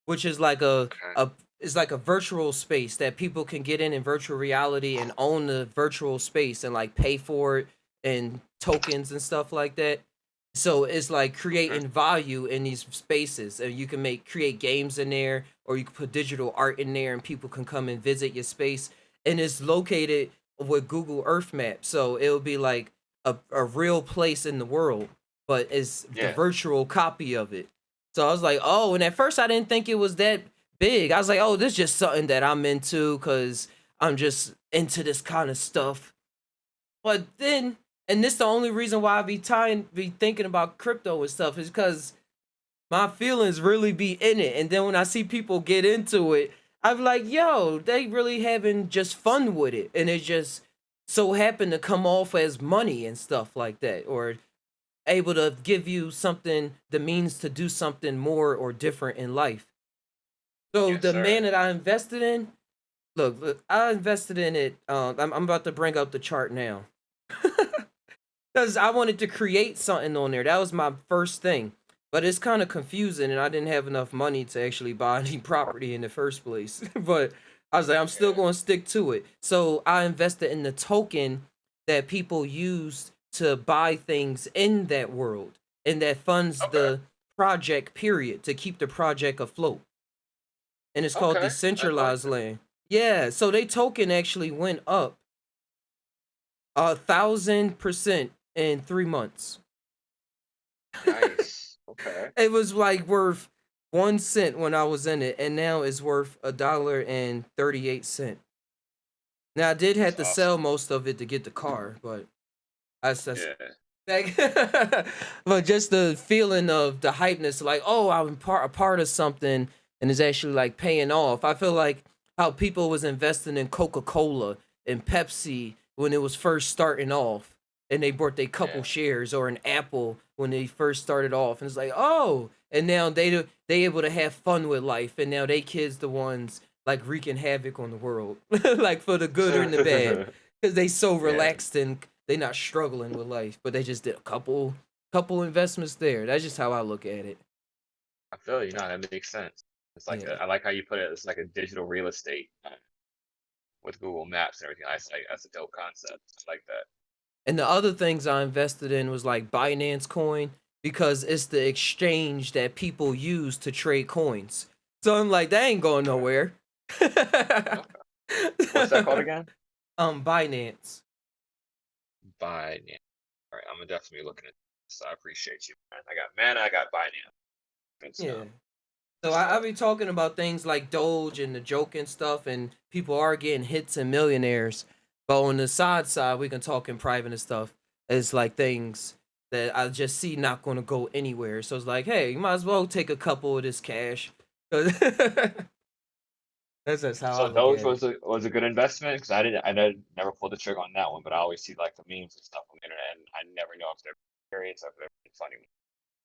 which is like Okay. a is like a virtual space that people can get in virtual reality and own the virtual space and like pay for it and tokens and stuff like that. So it's like Okay. creating value in these spaces, and you can create games in there, or you can put digital art in there, and people can come and visit your space. And it's located with Google Earth Maps, so it'll be like a real place in the world, but it's the Yeah. virtual copy of it. So I was like, oh, and at first I didn't think it was that big. I was like, oh, this is just something that I'm into because I'm just into this kind of stuff. But then, and this the only reason why I be thinking about crypto and stuff is because my feelings really be in it. And then when I see people get into it, I'm like, yo, they really having just fun with it. And it just so happened to come off as money and stuff like that, or able to give you something, the means to do something more or different in life. So Yes, the man sir. that I invested in, look, I invested in it. I'm about to bring up the chart now because I wanted to create something on there. That was my first thing, but it's kind of confusing, and I didn't have enough money to actually buy any property in the first place. But I was like, I'm still Yeah. going to stick to it. So I invested in the token that people use to buy things in that world, and that funds Okay. the project. Period, to keep the project afloat, and it's called Okay. I like decentralized that. land. Yeah, so they token actually went up 1,000% in 3 months. Nice. Okay. It was like worth 1 cent when I was in it, and now it's worth $1.38. Now I did That's have to sell awesome. most of it to get the car, but that's Yeah. like, but just the feeling of the hypeness, like, oh, I'm a part of something, and it's actually like paying off. I feel like how people was investing in Coca-Cola and Pepsi when it was first starting off, and they bought their couple Yeah. shares, or an Apple when they first started off, and it's like, oh, and now they able to have fun with life, and now they kids the ones like wreaking havoc on the world, like for the good or in the bad, because they so Yeah. relaxed and they not struggling with life, but they just did a couple investments there. That's just how I look at it. I feel you. No, that makes sense. It's like Yeah. I like how you put it. It's like a digital real estate with Google Maps and everything. That's a dope concept. I like that. And the other things I invested in was like Binance Coin, because it's the exchange that people use to trade coins. So I'm like, that ain't going Okay. nowhere. Okay. What's that called again? Binance. Binance. All right. I'm gonna definitely be looking at this. I appreciate you, man. I got Mana. I got Binance. Good Yeah. stuff. Good So I stuff. be talking about things like Doge and the joke and stuff, and people are getting hits and millionaires. But on the side, we can talk in private and stuff. It's like things that I just see not going to go anywhere. So it's like, hey, you might as well take a couple of this cash. 'Cause that's just how I So look Doge at it. was a good investment because never pulled the trigger on that one, but I always see like the memes and stuff on the internet, and I never know if they're serious or if they're funny.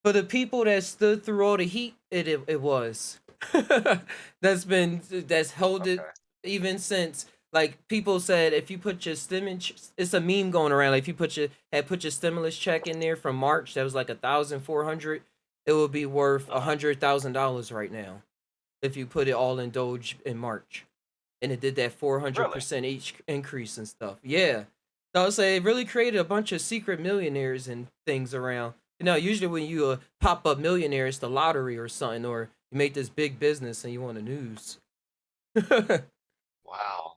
For the people that stood through all the heat, it was. That's held it Okay. even since like people said if you put your stimulus, it's a meme going around. Like if you put your stimulus check in there from March, that was like 1,400. It would be worth $100,000 right now if you put it all in Doge in March, and it did that Really? 400% each increase and stuff. Yeah, so I would say it really created a bunch of secret millionaires and things around. You know, usually when you pop up millionaire, it's the lottery or something, or you make this big business and you want the news. Wow.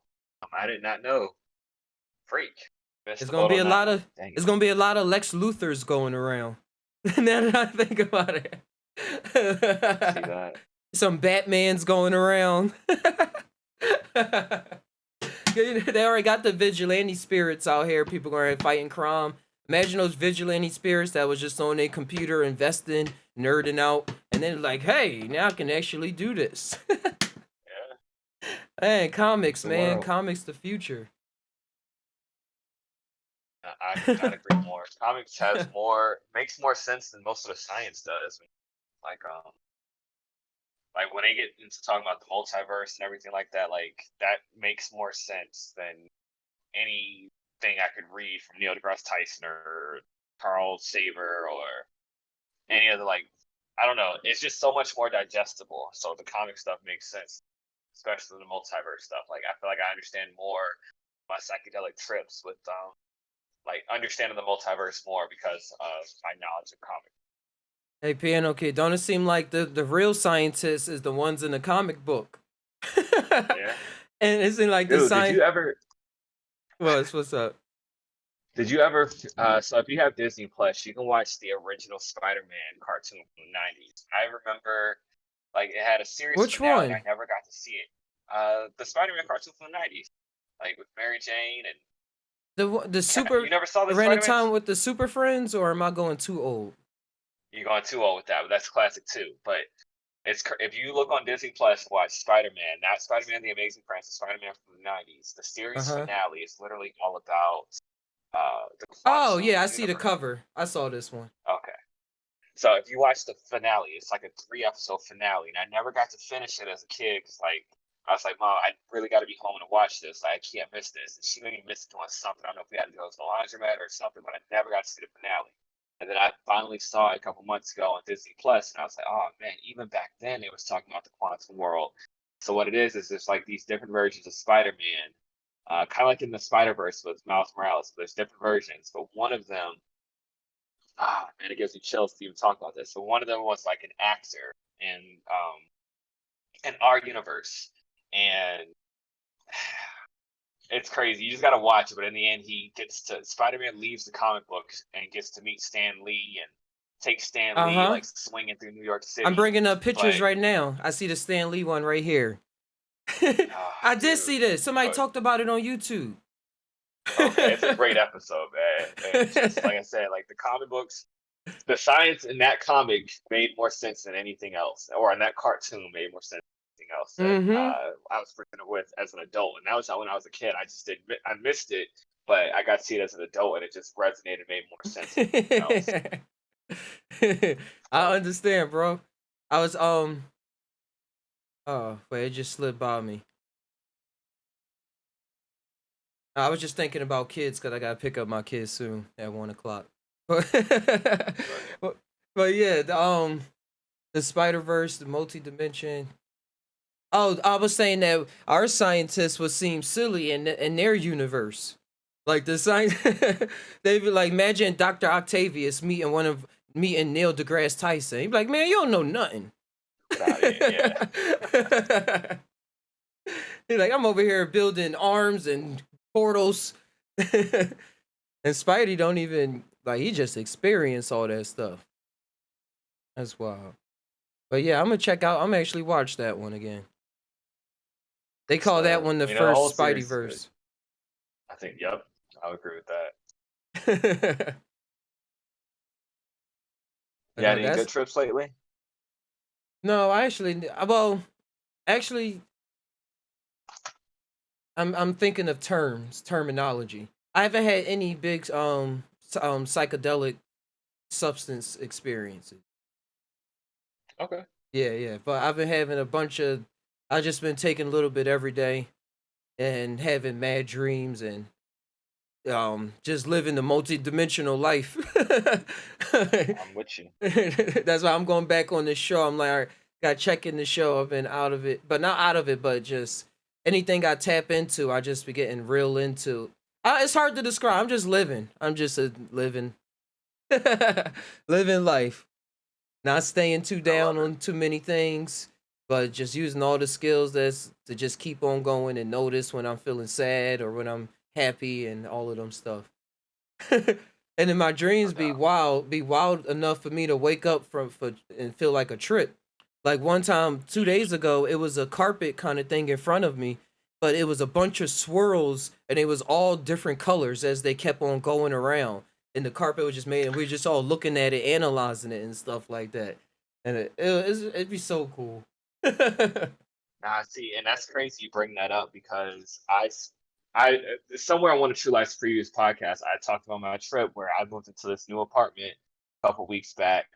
I did not know. Freak. Missed It's the gonna boat be on a that lot one. of Dang it. it's gonna be a lot of Lex Luthors going around. Now that I think about See it, that? some Batmans going around. They already got the vigilante spirits out here. People going fighting crime. Imagine those vigilante spirits that was just on their computer investing, nerding out, and then like, hey, now I can actually do this. Yeah. Man, comics, The man, world. comics, the future. I could not agree more. Comics has more makes more sense than most of the science does. Like like when they get into talking about the multiverse and everything like that, like that makes more sense than anything I could read from Neil deGrasse Tyson or Carl Saver or any other like I don't know. It's just so much more digestible. So the comic stuff makes sense, especially the multiverse stuff. Like I feel like I understand more my psychedelic trips with like understanding the multiverse more because of my knowledge of comics. Hey, Piano Kid, don't it seem like the real scientists is the ones in the comic book? Yeah, And isn't like the dude. science. What's up? Did you ever? So if you have Disney Plus, you can watch the original Spider-Man cartoon from the '90s. I remember, like, it had a series Which finale. I one? never got to see it. The Spider-Man cartoon from the '90s, like with Mary Jane and The you super never saw the around the Spider-Man? time with the super friends, or am I going too old? You're going too old with that, but that's classic too. But if you look on Disney Plus, watch Spider-Man, not Spider-Man the Amazing Friends, Spider-Man from the '90s. The Uh series huh. finale is literally all about the Oh quantum yeah, I see the universe. cover. I saw this one. Okay. So if you watch the finale, it's like a 3 episode finale, and I never got to finish it as a kid because like I was like, Mom, I really got to be home to watch this. Like, I can't miss this. And she made me miss doing something. I don't know if we had to go to the laundromat or something, but I never got to see the finale. And then I finally saw it a couple months ago on Disney Plus, and I was like, oh man, even back then it was talking about the quantum world. So what it is there's like these different versions of Spider-Man, kind of like in the Spider-Verse with Miles Morales. There's different versions, but one of them man, it gives me chills to even talk about this. So one of them was like an actor in our universe, and it's crazy. You just gotta watch it. But in the end, he gets to Spider-Man leaves the comic books and gets to meet Stan Lee and take Stan Uh Lee huh. like swinging through New York I'm City. bringing up pictures But right now. I see the Stan Lee one right here. I did dude, see this. Somebody but talked about it on YouTube. okay, it's a great episode, man. And just like I said, like the comic books, the science in that comic made more sense than anything else, or in that cartoon made more sense than anything else that Mm-hmm. I was freaking with as an adult. And that was not when I was a kid. I just did I missed it, but I got to see it as an adult, and it just resonated, made more sense than anything else. I So understand, bro. I was oh wait, it just slipped by me. I was just thinking about kids because I gotta pick up my kids soon at 1 o'clock. But but but, but yeah, the Spider Verse, the multi dimension. Oh, I was saying that our scientists would seem silly in their universe. Like the science, they'd be like, imagine Dr. Octavius meeting Neil deGrasse Tyson. He'd be like, man, you don't know nothing. get out of here, yeah. He's like, I'm over here building arms and portals. And Spidey don't even like he just experienced all that stuff. That's wild. But yeah, I'm gonna check out. I'm actually watch that one again. They call that So one the the whole first Spidey series is good. verse. I think, yep, I would agree with that. You had any good That's trips lately? no, I actually well, actually, I'm thinking of terminology. I haven't had any big psychedelic substance experiences. Okay. Yeah, yeah, but I've been having a bunch of. I just been taking a little bit every day. and having mad dreams and just living the multi-dimensional life. I'm with you. That's why I'm going back on this show. I'm like, all right, got checking the show. I've been out of it, but not out of it, but just anything I tap into, I just be getting real into. It's hard to describe. I'm just living. I'm just living, living life. Not staying too I love down it. on too many things, but just using all the skills that's to just keep on going and notice when I'm feeling sad or when I'm happy and all of them stuff. And then my No dreams doubt. be wild enough for me to wake up from for and feel like a trip. Like one time 2 days ago, it was a carpet kind of thing in front of me, but it was a bunch of swirls and it was all different colors as they kept on going around. And the carpet was just made, and we were just all looking at it, analyzing it, and stuff like that. And it'd be so cool. Nah, see, and that's crazy you bring that up because somewhere on one of True Life's previous podcasts, I talked about my trip where I moved into this new apartment a couple weeks back,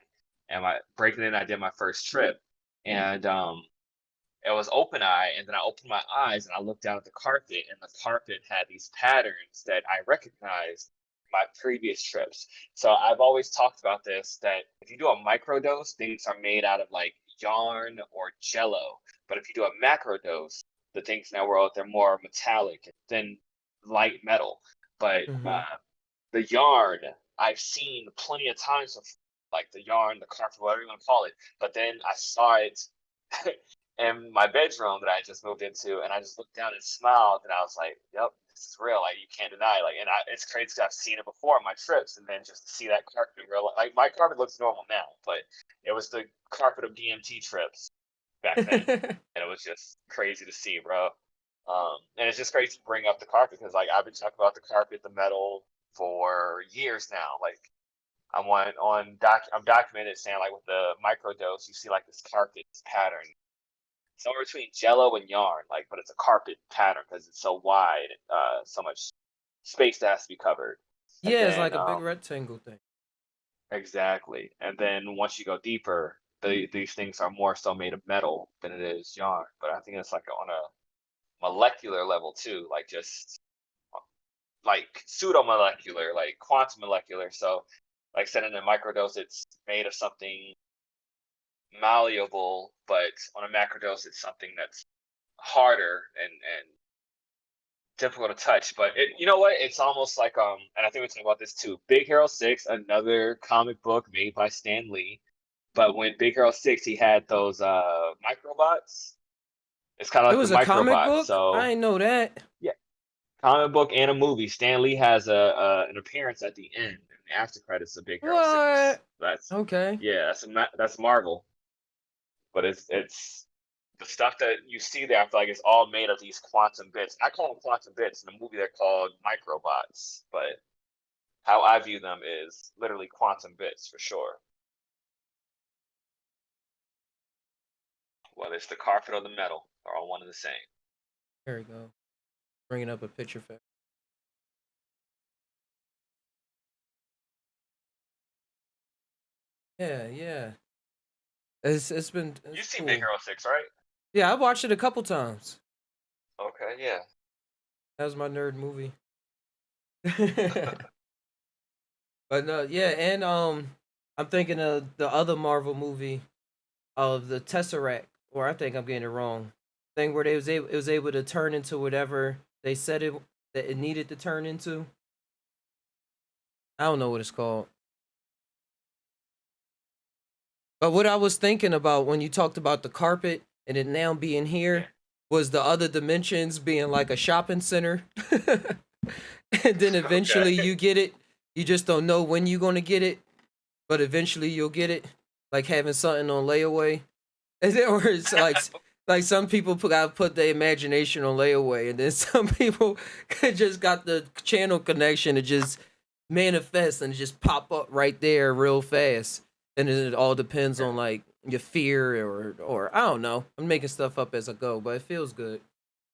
and my breaking in, I did my first trip, and it was open eye, and then I opened my eyes and I looked down at the carpet, and the carpet had these patterns that I recognized my previous trips. So I've always talked about this that if you do a microdose, things are made out of like yarn or jello. But if you do a macrodose, the things in that world they're more metallic than light metal. But Hmm. the yarn I've seen plenty of times of like the yarn, the carpet, whatever you want to call it. But then I saw it in my bedroom that I just moved into, and I just looked down and smiled, and I was like, "Yep, this is real. Like you can't deny. Like, and it's crazy because I've seen it before on my trips, and then just to see that carpet in real, like my carpet looks normal now, but it was the carpet of DMT trips back then, and it was just crazy to see, bro. And it's just crazy to bring up the carpet because like I've been talking about the carpet, the metal for years now. Like I'm documented saying like with the microdose, you see like this carpet this pattern somewhere between jello and yarn, like, but it's a carpet pattern because it's so wide, so much space that has to be covered. And Yeah, it's then, like a big rectangle thing. exactly. And then once you go deeper, these things are more so made of metal than it is yarn. But I think it's like on a molecular level too, like just like pseudo molecular, like quantum molecular. So, like I said in a microdose, it's made of something malleable, but on a macrodose, it's something that's harder and difficult to touch. But you know what? It's almost like and I think we talked about this too. Big Hero 6, another comic book made by Stan Lee. But when Big Hero 6, he had those microbots. It's kind of It like the was a comic microbot. book. I So didn't know that. yeah, comic book and a movie. Stan Lee has an appearance at the end. And the after credits of Big Hero 6. What? That's Okay. yeah, that's Marvel. But it's the stuff that you see there. I feel like it's all made of these quantum bits. I call them quantum bits. In the movie, they're called microbots. But how I view them is literally quantum bits for sure. Whether it's the carpet or the metal, are all one and the same. There we go. Bringing up a picture for. Yeah, yeah. You've it's seen Big cool. Hero 6, right? Yeah, I watched it a couple times. Okay, yeah. That was my nerd movie. But no, yeah, and I'm thinking of the other Marvel movie of the Tesseract, or I think I'm getting it wrong. Thing where it was able to turn into whatever they said it needed to turn into. I don't know what it's called. But what I was thinking about when you talked about the carpet and it now being Yeah. here was the other dimensions being like a shopping center. And then eventually Okay. you get it. You just don't know when you're gonna get it, but eventually you'll get it. Like having something on layaway. Or it's like some people gotta put their imagination on layaway, and then some people just got the channel connection to just manifest and just pop up right there real fast. And then it all depends on like your fear or I don't know. I'm making stuff up as I go, but it feels good.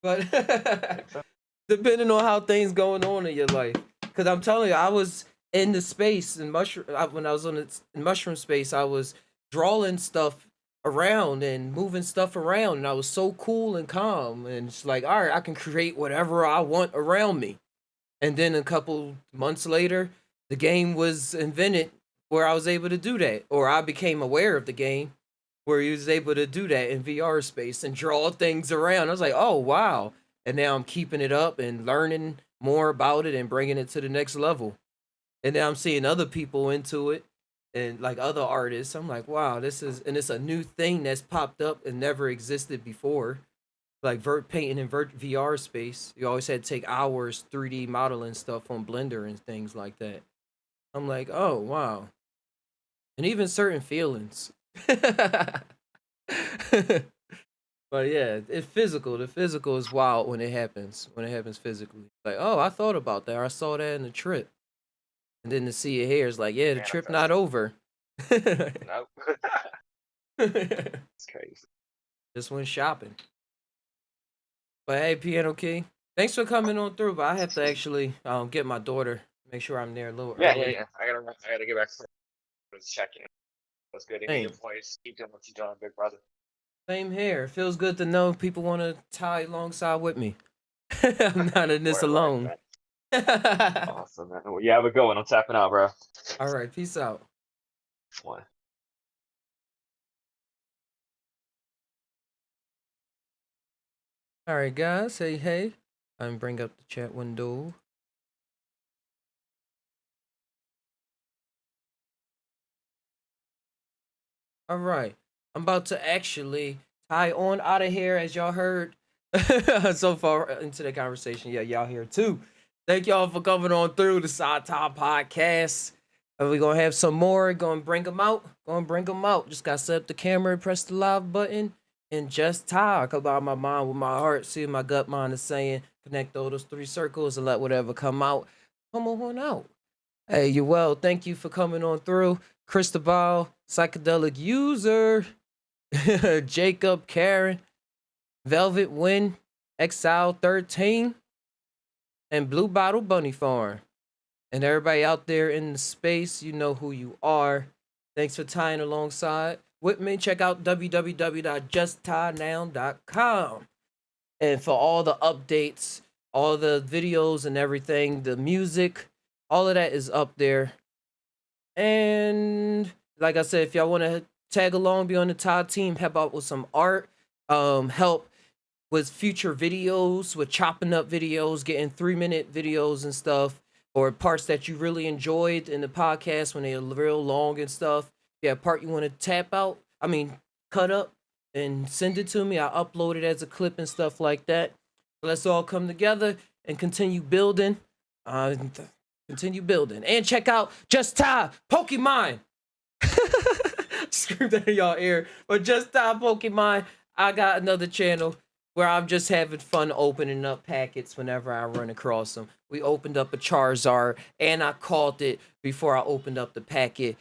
But Makes sense. depending on how things going on in your life, because I'm telling you, I was in the space in mushroom when I was on in mushroom space. I was drawing stuff around and moving stuff around, and I was so cool and calm, and it's like, all right, I can create whatever I want around me. And then a couple months later, the game was invented where I was able to do that, or I became aware of the game where he was able to do that in VR space and draw things around. I was like, oh wow! And now I'm keeping it up and learning more about it and bringing it to the next level. And now I'm seeing other people into it and like other artists. I'm like, wow, this is, and it's a new thing that's popped up and never existed before. Like vert painting in VR space. You always had to take hours 3D modeling stuff on Blender and things like that. I'm like, oh wow. And even certain feelings. But yeah, it's physical. The physical is wild when it happens. When it happens physically. Like, oh, I thought about that. Or I saw that in the trip. And then to see it here is like, yeah, the trip not over. Nope. It's crazy. Just went shopping. But hey, Piano King, thanks for coming on through. But I have to actually get my daughter, make sure I'm there a little Yeah, early. yeah, yeah. I gotta get back to checking. That's good. Hey. Your voice. Keep doing what you're doing, big brother. Same here. It feels good to know people want to tie alongside with me. I'm not in this Word, alone. man. Awesome, man. Well, you have a good one. I'm tapping out, bro. All right, peace out. One. All right, guys. Hey. I'm bring up the chat window. All right. I'm about to actually tie on out of here, as y'all heard so far into the conversation. Yeah, y'all here too. Thank y'all for coming on through the Psy Tai podcast. And we're going to have some more. Going to bring them out. Just got to set up the camera, press the live button, and just talk about my mind with my heart. See what my gut mind is saying. Connect all those 3 circles and let whatever come out. Come on out. Hey, you well. Thank you for coming on through. Cristobal, Psychedelic User, Jacob, Karen, Velvet Wind, Exile 13, and Blue Bottle Bunny Farm. And everybody out there in the space, you know who you are. Thanks for tying alongside with me. Check out www.justtainow.com. And for all the updates, all the videos and everything, the music, all of that is up there. And like I said, if y'all want to tag along, be on the Ty team, help out with some art, help with future videos, with chopping up videos, getting 3-minute videos and stuff, or parts that you really enjoyed in the podcast when they're real long and stuff. Yeah, a part you want to cut up and send it to me. I'll upload it as a clip and stuff like that. Let's all come together and continue building. And check out Just Tai Pokemon. Screamed that in y'all ear. But Just Tai Pokemon, I got another channel where I'm just having fun opening up packets whenever I run across them. We opened up a Charizard and I caught it before I opened up the packet.